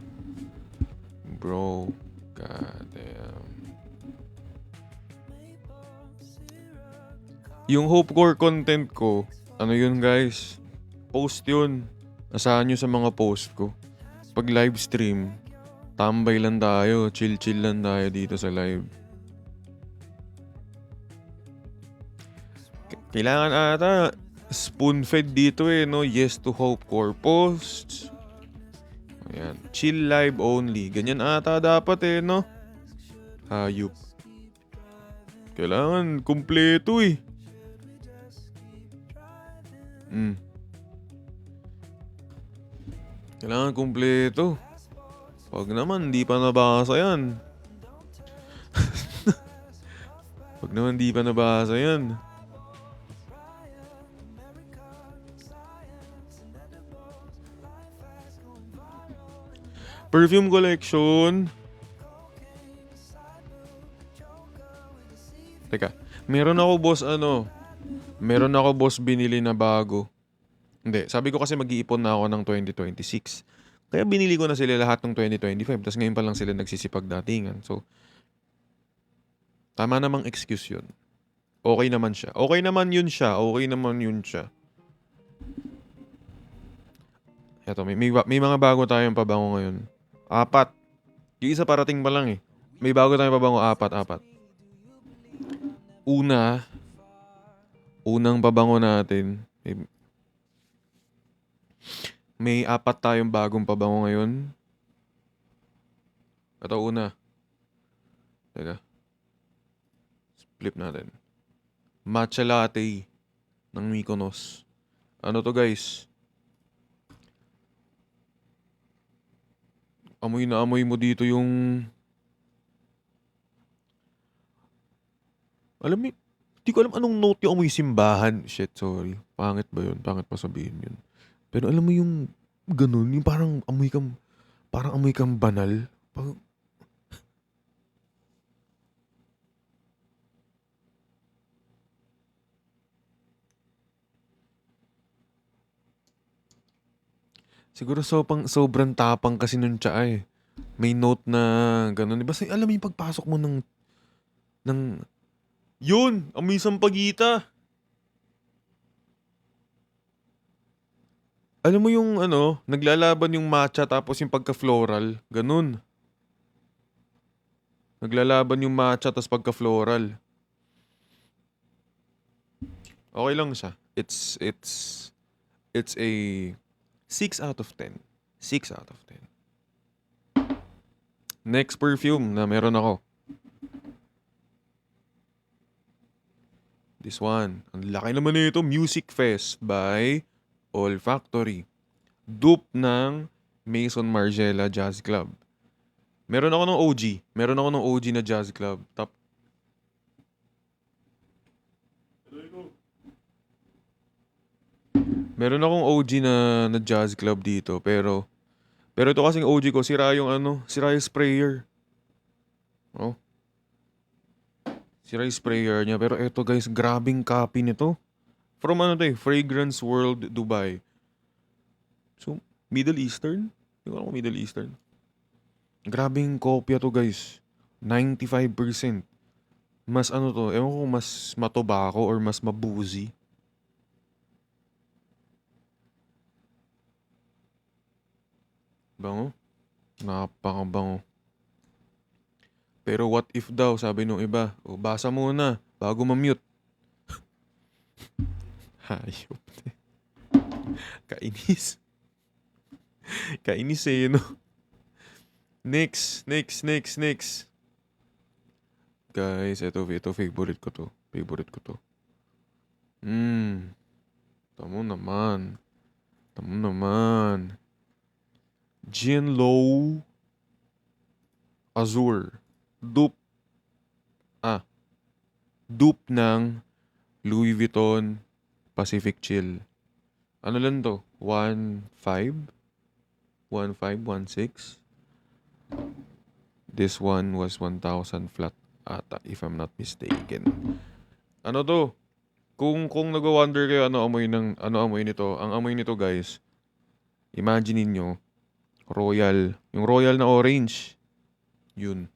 God damn. Yung Hopecore content ko, ano yun guys? Post yun. Asahan nyo sa mga post ko. Pag live stream, tambay lang tayo, chill lang tayo dito sa live. Kailangan ata spoon-fed dito eh, no? Yes to Hopecore posts. Ayan. Chill live only. Ganyan ata dapat eh, no? Hayop. Kailangan kumpleto eh. Kailangan kumpleto. Pag naman, di pa nabasa yan. Pag naman, di pa nabasa yan. Perfume collection. Teka, meron ako boss binili na bago. Hindi, sabi ko kasi mag-iipon na ako ng 2026. Kaya binili ko na sila lahat ng 2025. Tapos ngayon pa lang sila nagsisipag datingan. So, tama namang excuse yun. Okay naman siya. Okay naman yun siya. Eto, may mga bago tayong pabango ngayon. 4. Yung isa parating pa lang eh. May bago tayong pabango, 4. Unang pabango natin. May 4 tayong bagong pabango ngayon. Ito una. Teka. Flip natin. Matcha latte ng Mykonos. Ano to guys? Amoy na amoy mo dito yung... Alam mo, di ko alam anong note yung amoy simbahan. Shit, sorry. Pangit ba yun? Pangit pa sabihin yun. Pero alam mo yung ganun, yung parang amoy kang banal. Siguro sobrang tapang kasi nung tsa eh. May note na gano'n. Basta alam mo yung pagpasok mo ng yun! Amoy sampagita! Alam mo yung ano, naglalaban yung matcha tapos yung pagka-floral. Ganun. Naglalaban yung matcha tapos pagka-floral. Okay lang siya. It's a 6 out of 10. 6 out of 10. Next perfume na meron ako. This one. Ang laki naman nito. Music Fest by Olfactory. Dupe ng Maison Margiela Jazz Club. Meron ako ng OG. Meron ako ng OG na Jazz Club. Meron akong OG na Jazz Club dito. Pero ito kasing OG ko, sira yung sira yung sprayer. Oh. Sira yung sprayer niya. Pero eto guys, grabing copy nito. From Fragrance World Dubai. So, Middle Eastern? Hindi ko alam kung Middle Eastern. Grabing kopya to guys. 95%. Mas ewan ko kung mas matobacco or mas mabuzi. Bango? Napakabango. Pero what if daw, sabi nung iba, basa muna bago ma-mute. Hayop. Kainis. Kainis eh, no? Next. Guys, ito favorite ko to. Tamo naman. Jinlo Azure. Dupe ng Louis Vuitton Pacific Chill. Ano lang to? 1.5? 1.6? This one was 1,000 flat ata, if I'm not mistaken. Ano to? Kung nag-wonder kayo ano amoy nito, ang amoy nito guys, imagine niyo Royal, yung Royal na orange. Yun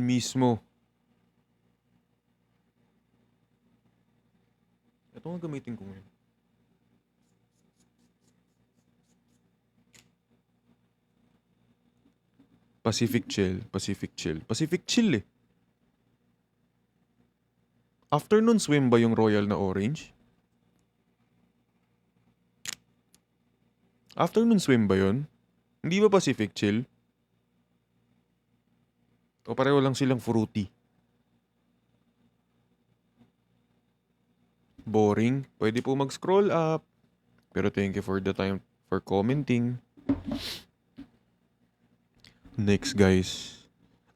mismo. Ito nga gamitin ko ngayon. Pacific Chill eh. Afternoon swim ba yung Royal na orange? Afternoon swim ba yun? Hindi ba Pacific Chill? O pareho lang silang fruity? Boring? Pwede po mag-scroll up. Pero thank you for the time for commenting. Next guys.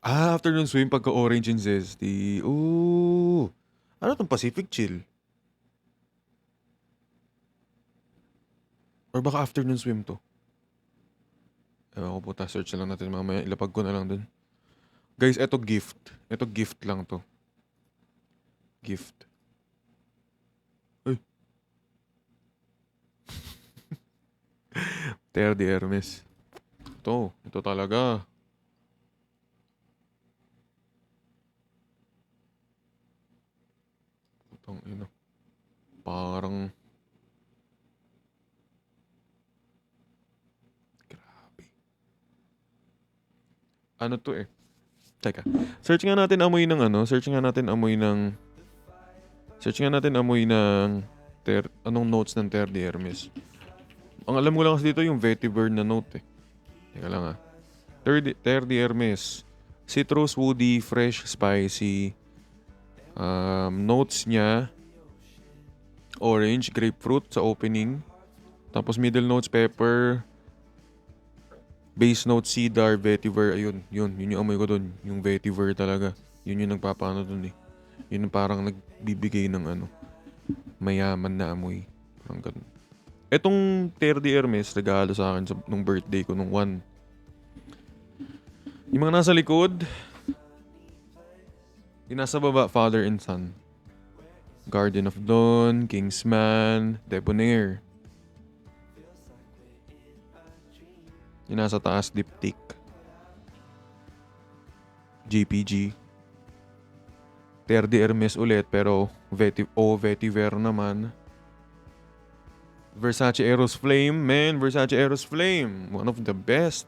Afternoon swim pagka orange and zesty. Ooh. Ano tong Pacific Chill? Or baka afternoon swim to? Ewan ko po, search na lang natin mamaya. Ilapag ko na lang dun. Guys, eto gift. Eto gift lang to. Gift. Ay. Terre de Hermes. Ito talaga. Putang ina. Parang ano to eh. Teka. Search nga natin amoy ng anong notes ng Terre de Hermes. Ang alam ko lang kasi dito yung vetiver na note eh. Teka lang Terre de Hermes. Citrus, woody, fresh, spicy. Notes niya orange, grapefruit sa opening. Tapos middle notes pepper. Base note, cedar, vetiver, ayun. Yun yung amoy ko dun. Yung vetiver talaga. Yun yung nagpapaano dun eh. Yun yung parang nagbibigay ng mayaman na amoy. Parang ganun. Etong Terre de Hermes, regalo sa akin nung birthday ko nung 1. Yung mga nasa likod, yung nasa baba, Father and Son. Guardian of Dawn, Kingsman, Debonair. Yung nasa taas, diptyque. GPG. Terre de Hermes ulit, pero Vetiver naman. Versace Eros Flame, man. Versace Eros Flame. One of the best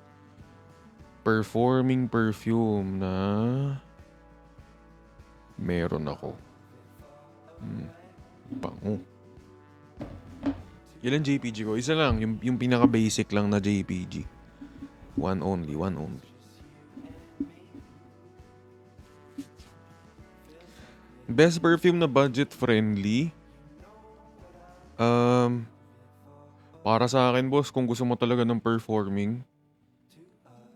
performing perfume na meron ako. Bango. Ilan JPG ko? Isa lang. Yung pinaka-basic lang na JPG. One only. Best perfume na budget-friendly? Para sa akin, boss, kung gusto mo talaga ng performing,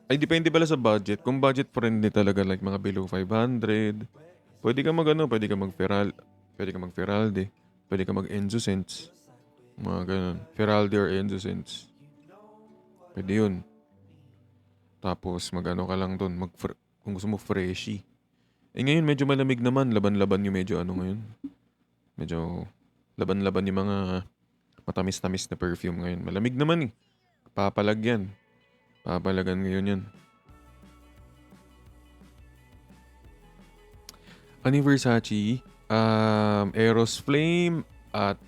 ay depende pala sa budget. Kung budget-friendly talaga, like mga below 500, pwede ka mag-Feralde, pwede ka mag-Enzo Scents. Mga ganun. Feralde or Enzo Scents. Pwede yun. Tapos mag-ano ka lang dun. Kung gusto mo freshy. Eh ngayon medyo malamig naman. Laban-laban yung medyo ano ngayon. Medyo laban-laban yung mga matamis-tamis na perfume ngayon. Malamig naman eh. Papalagyan ngayon yan. Ano Versace? Eros Flame at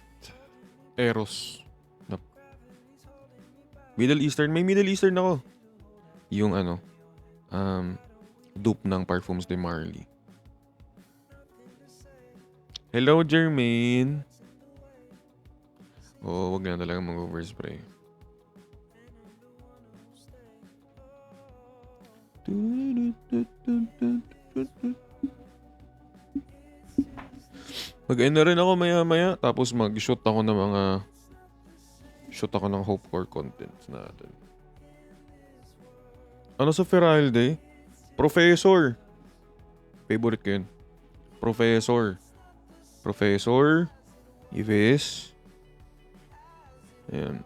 Eros. Middle Eastern. May Middle Eastern ako. Yung dupe ng Parfums de Marly. Hello, Jermaine. Oo, wag na talaga mag-overspray. Mag-end na rin ako maya-maya. Tapos mag-shoot ako ng Hope Core contents natin. Ano sa Feralde? Professor. Favorite ko yun. Professor. Ives. Ayan.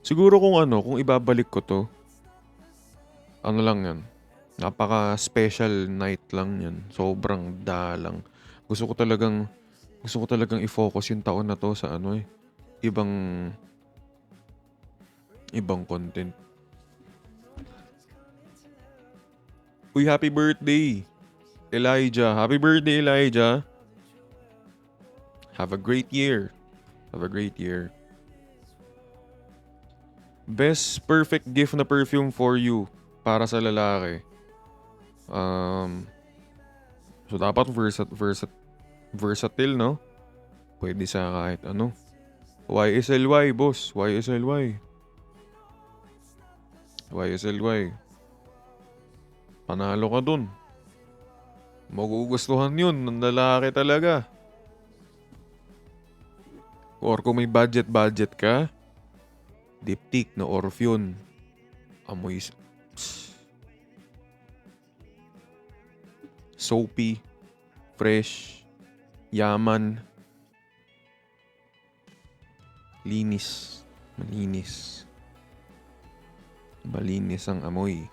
Siguro kung ibabalik ko to, ano lang yan. Napaka-special night lang yan. Sobrang dalang. Gusto ko talagang i-focus yung taon na to sa ibang content. Uy, happy birthday, Elijah. Happy birthday, Elijah. Have a great year. Best perfect gift na perfume for you para sa lalaki. So dapat versatile, no? Pwede sa kahit ano. YSLY, boss. YSLY. Panalo ka dun. Magugustuhan yun ng lalaki talaga. Or kung may budget ka, diptyque na Orpheon. Amoy soapy, fresh, yaman, malinis ang amoy.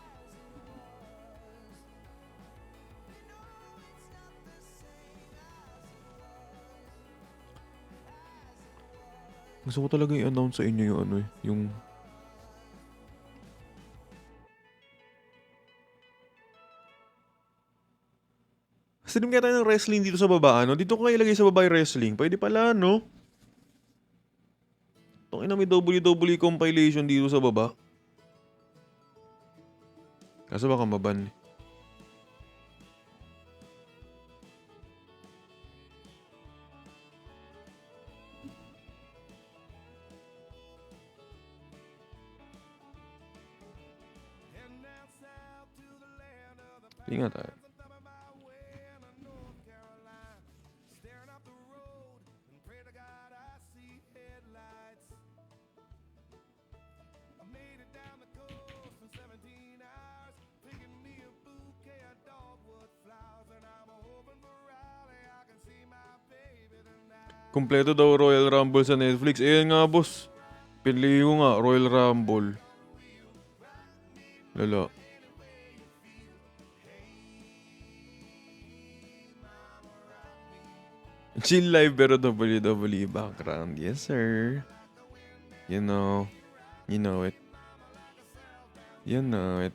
Gusto ko talaga i-announce sa inyo yung stream kaya tayo ng wrestling dito sa baba, ano? Dito ko kayo ilagay sa baba yung wrestling. Pwede pala, no? Itong ina may WWE compilation dito sa baba. Kaso baka maban. Ingat tayo. Kompleto daw Royal Rumble sa Netflix. Ayan nga, boss. Pinili ko nga, Royal Rumble. Lala. Chill live pero WWE background. Yes, sir. You know. You know it. You know it.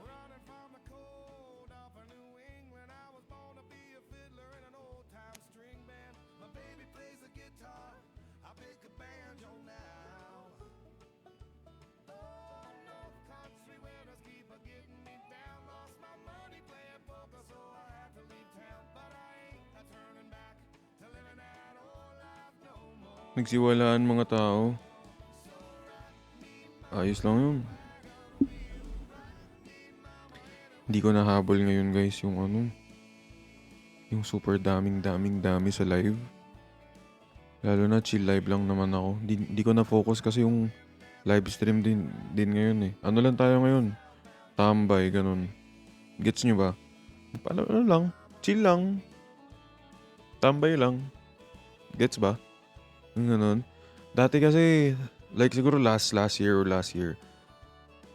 Running from the cold off of New England. I was born to be a fiddler in an old time string band. My baby plays the guitar. I pick a banjo now. Oh, North Country winters keep a getting me down. Lost my money playing poker, so I had to leave town. But I ain't a turning back to living that old life no more.
Nagsiwalaan mga tao. Ayos lang yun. Hindi ko nahabol ngayon guys yung yung super dami sa live. Lalo na chill live lang naman ako. Di ko na focus kasi yung live stream din ngayon eh. Ano lang tayo ngayon? Tambay, ganun. Gets nyo ba? Ano lang? Chill lang. Tambay lang. Gets ba? Yung ganun. Dati kasi, like siguro last year,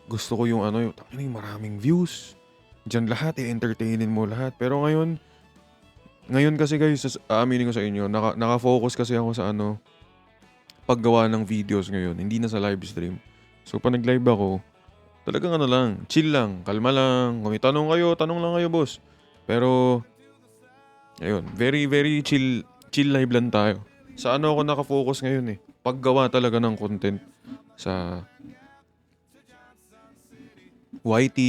gusto ko yung yung maraming views. Diyan lahat, i-entertainin mo lahat. Pero ngayon kasi guys, aaminin ko sa inyo, naka-focus kasi ako sa paggawa ng videos ngayon. Hindi na sa live stream. So, pag nag-live ako, talagang lang, chill lang, kalma lang. Kung may tanong lang kayo, boss. Pero, ayun, very, very chill live lang tayo. Sa ako naka-focus ngayon eh. Paggawa talaga ng content sa YT,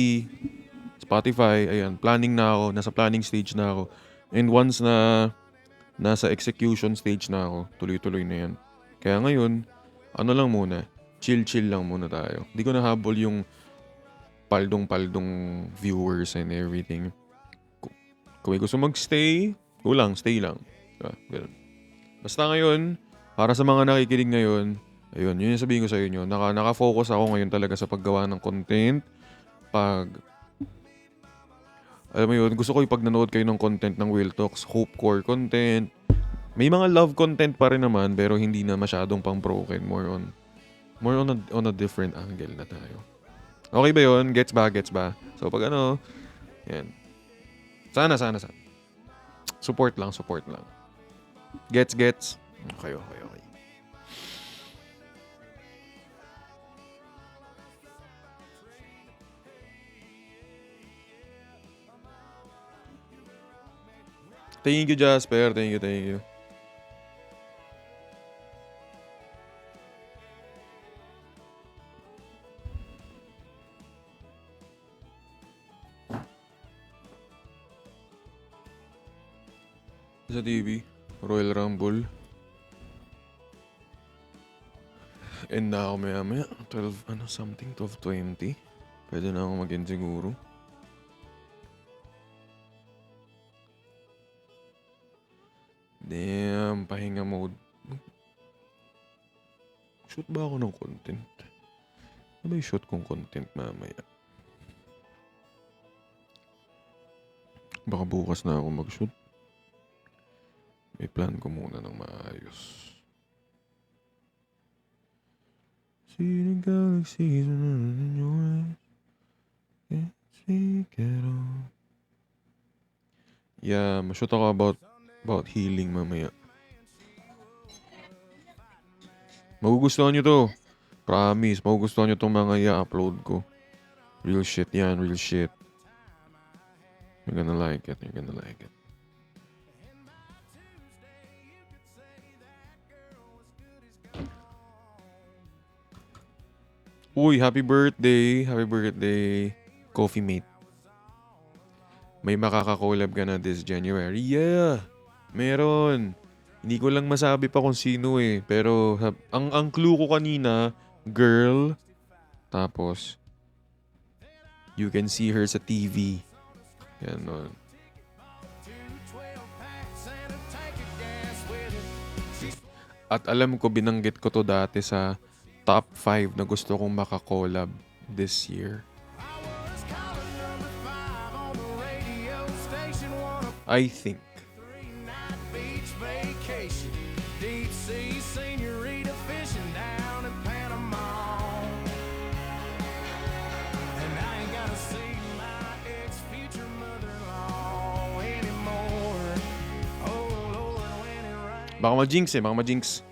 Spotify, ayan, planning na ako, nasa planning stage na ako. And once na nasa execution stage na ako, tuloy-tuloy na yan. Kaya ngayon, lang muna, chill lang muna tayo. Hindi ko nahabol yung paldong viewers and everything. Kung may gusto mag-stay, stay lang. Diba? Ganun. Basta ngayon, para sa mga nakikinig ngayon, ayun, yun yung sabihin ko sa inyo, naka-focus ako ngayon talaga sa paggawa ng content. Alam mo yun, gusto ko pag nanood kayo ng content ng Will Talks, hopecore content. May mga love content pa rin naman, pero hindi na masyadong pang broken. More on a different angle na tayo. Okay ba yun? Gets ba? So pag yan. Sana. Support lang. Gets. Okay. Thank you, Jasper. Thank you. Sa TV, Royal Rumble. And na ako maya 12:20. Pwede na ako mag-end siguro. Damn, pahinga mode. Shoot ba ako ng content? Ano ba yung shoot kong content mamaya? Baka bukas na ako mag-shoot. May plan ko muna ng maayos. See the galaxies in your eyes. Can't speak at all. Yeah, ma-shoot ako about healing mamaya. Magugustuhan nyo to. Promise, magugustuhan nyo tong mga i-upload ko. Real shit yan, real shit. You're gonna like it. Uy, happy birthday, Coffee Mate. May makaka-collab ka na this January. Yeah, meron. Hindi ko lang masabi pa kung sino eh. Pero ang clue ko kanina, girl. Tapos, you can see her sa TV. Ganon. At alam ko, binanggit ko to dati sa top 5 na gusto kong makakollab this year. I think. Baka ma-jinx eh, baka ma-jinx.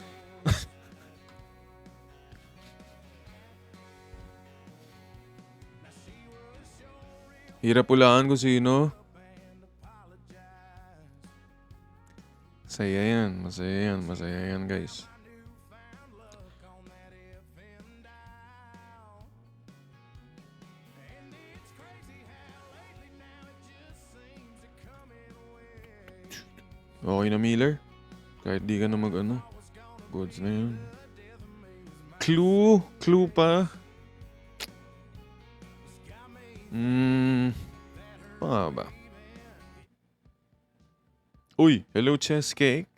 Hirap ulaan kung sino. Masaya yan, masaya yan, masaya yan guys. Okay na Miller. Kahit di ka na mag-ano. Goods na yun. Clue? Clue pa? Pa nga ba? Uy, hello Chess Cake.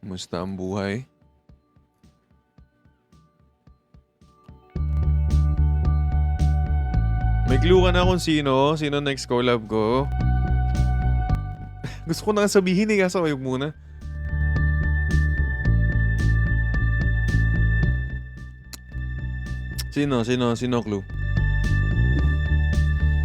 Kumusta ang buhay? May clue ka na kung sino? Sino next collab ko? Gusto ko na sabihin eh, kaso ayok muna. Sino clue?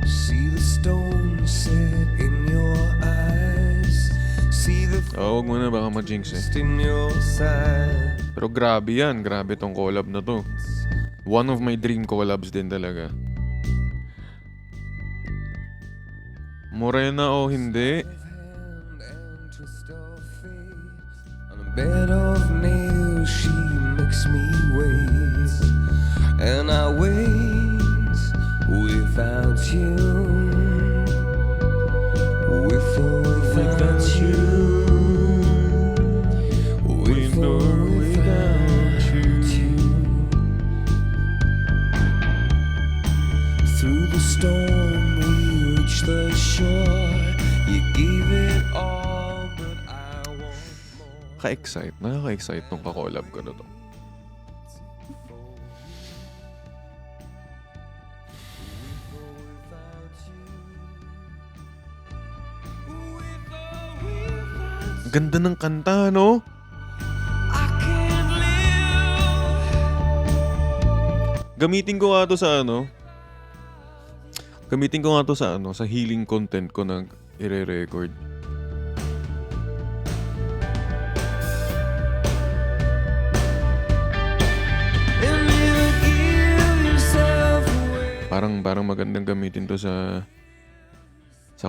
See the stone set in your eyes. See the
Huwag mo na, baka ma-jinx eh.
thirst in your side.
Pero grabe yan, grabe tong collab na to. One of my dream collabs din talaga. Morena o hindi?
Hand and twist of fate. On a bed of nails, she makes me wait. And I wait without you. With or without you. With or without you. Through the storm we reach the shore. You gave it all, but I want more.
Nakaka-excite nung ka-collab ko na to. Ganda ng kanta, no?
I can't live.
Gamitin ko nga to sa ano. Sa healing content ko na ire-record.
And you give yourself away.
Parang magandang gamitin to sa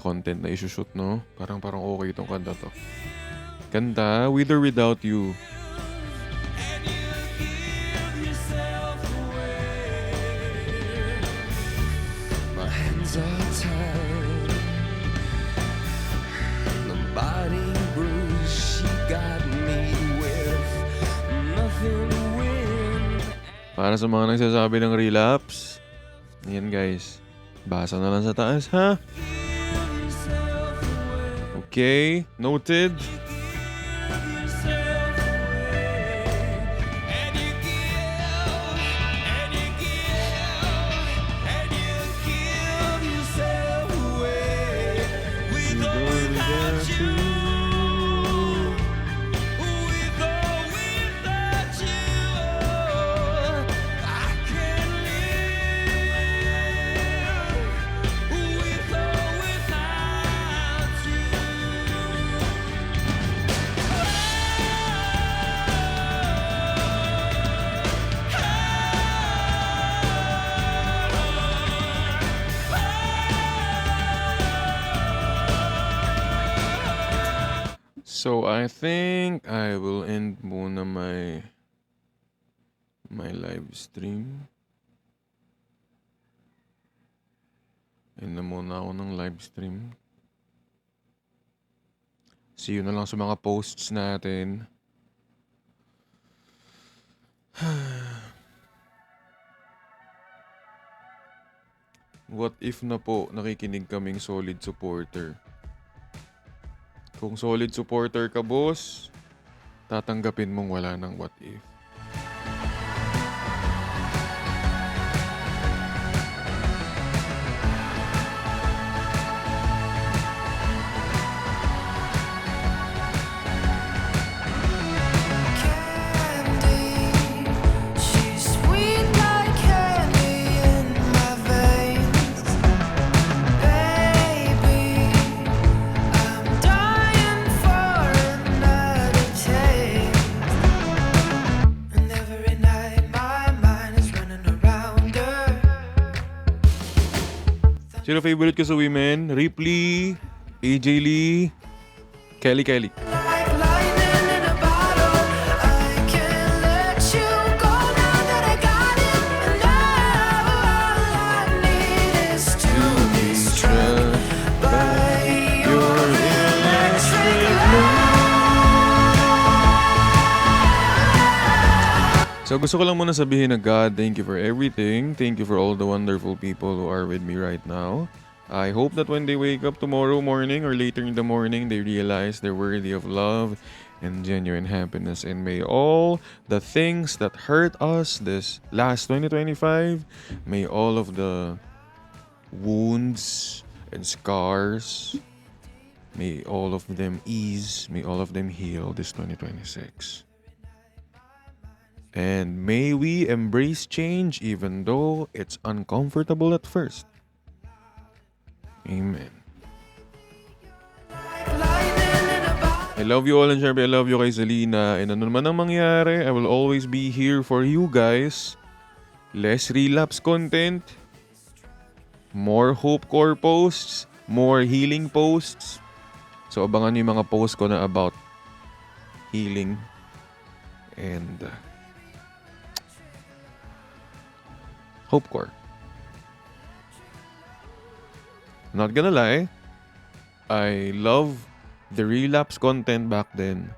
content na isushoot, no? Parang okay itong kanta to. Kanta, With or Without You.
And you give yourself away. My hands are tied. The body bruise she got me with. Nothing to win.
Para sa mga nagsasabi ng relapse. Yan guys. Basa na lang sa taas, ha? Okay, noted. So I think I will end muna my live stream. End na muna ako ng live stream. See you na lang sa mga posts natin. What if na po nakikinig kaming solid supporter? Kung solid supporter ka, boss, tatanggapin mong wala ng what if. Sino favorite ko sa women? Ripley, AJ Lee, Kelly.
Like lightning in a bottle, I can't let you go now that I got it. And all I need is to be struck by your electric love.
So gusto ko lang muna sabihin na God, thank you for everything. Thank you for all the wonderful people who are with me right now. I hope that when they wake up tomorrow morning or later in the morning, they realize they're worthy of love and genuine happiness. And may all the things that hurt us this last 2025, may all of the wounds and scars, may all of them ease, may all of them heal this 2026. And may we embrace change even though it's uncomfortable at first. Amen. I love you all, and syempre I love you kay Zelina. And ano naman ang mangyari, I will always be here for you guys. Less relapse content, more Hope Core posts, more healing posts. So abangan niyo yung mga posts ko na about healing and Hope Core. Not gonna lie, I love the relapse content back then.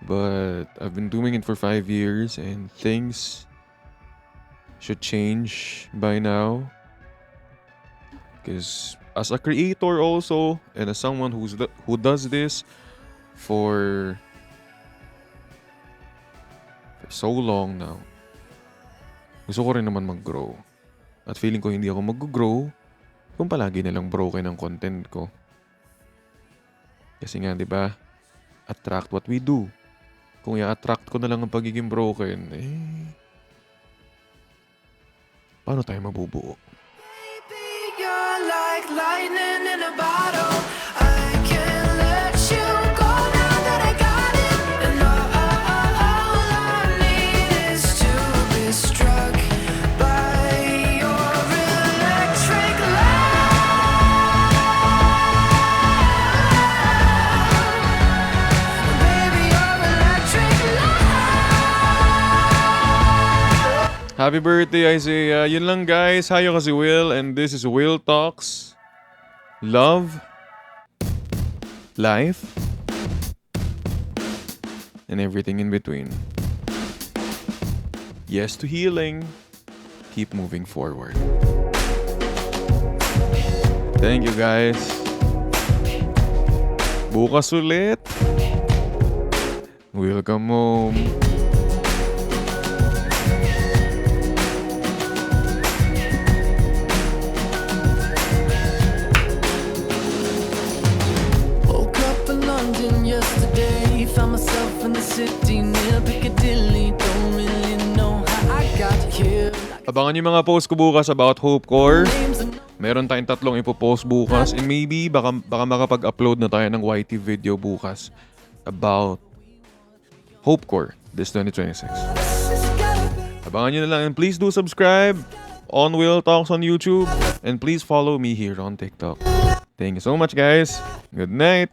But I've been doing it for 5 years and things should change by now. Because as a creator also, and as someone who does this for so long now, gusto ko rin naman mag-grow. At feeling ko hindi ako mag-grow kung palagi nalang broken ang content ko. Kasi nga, di ba? Attract what we do. Kung i-attract ko na lang ang pagiging broken, paano tayo mabubuo?
Baby, you're like lightning in a bottle. I can't let you go now that I got it. And all I need is to be struck by your electric love. Baby, your electric love.
Happy birthday, Isaiah. Yun lang guys. Hi, ako si Will and this is Will Talks. Love, life, and everything in between. Yes to healing. Keep moving forward. Thank you guys. Bukas ulit. Welcome home.
Woke up in London yesterday, found myself in the city near Piccadilly. Don't really know how I got here.
Abangan yung mga post ko bukas about Hope Core.
Names and
Meron tayong 3 ipopost bukas and maybe baka makapag-upload na tayo ng YT video bukas about Hope Core this 2026.
this has gotta be.
Abangan nyo na lang and please do subscribe on Will Talks on YouTube and please follow me here on TikTok. Thank you so much guys. Good night.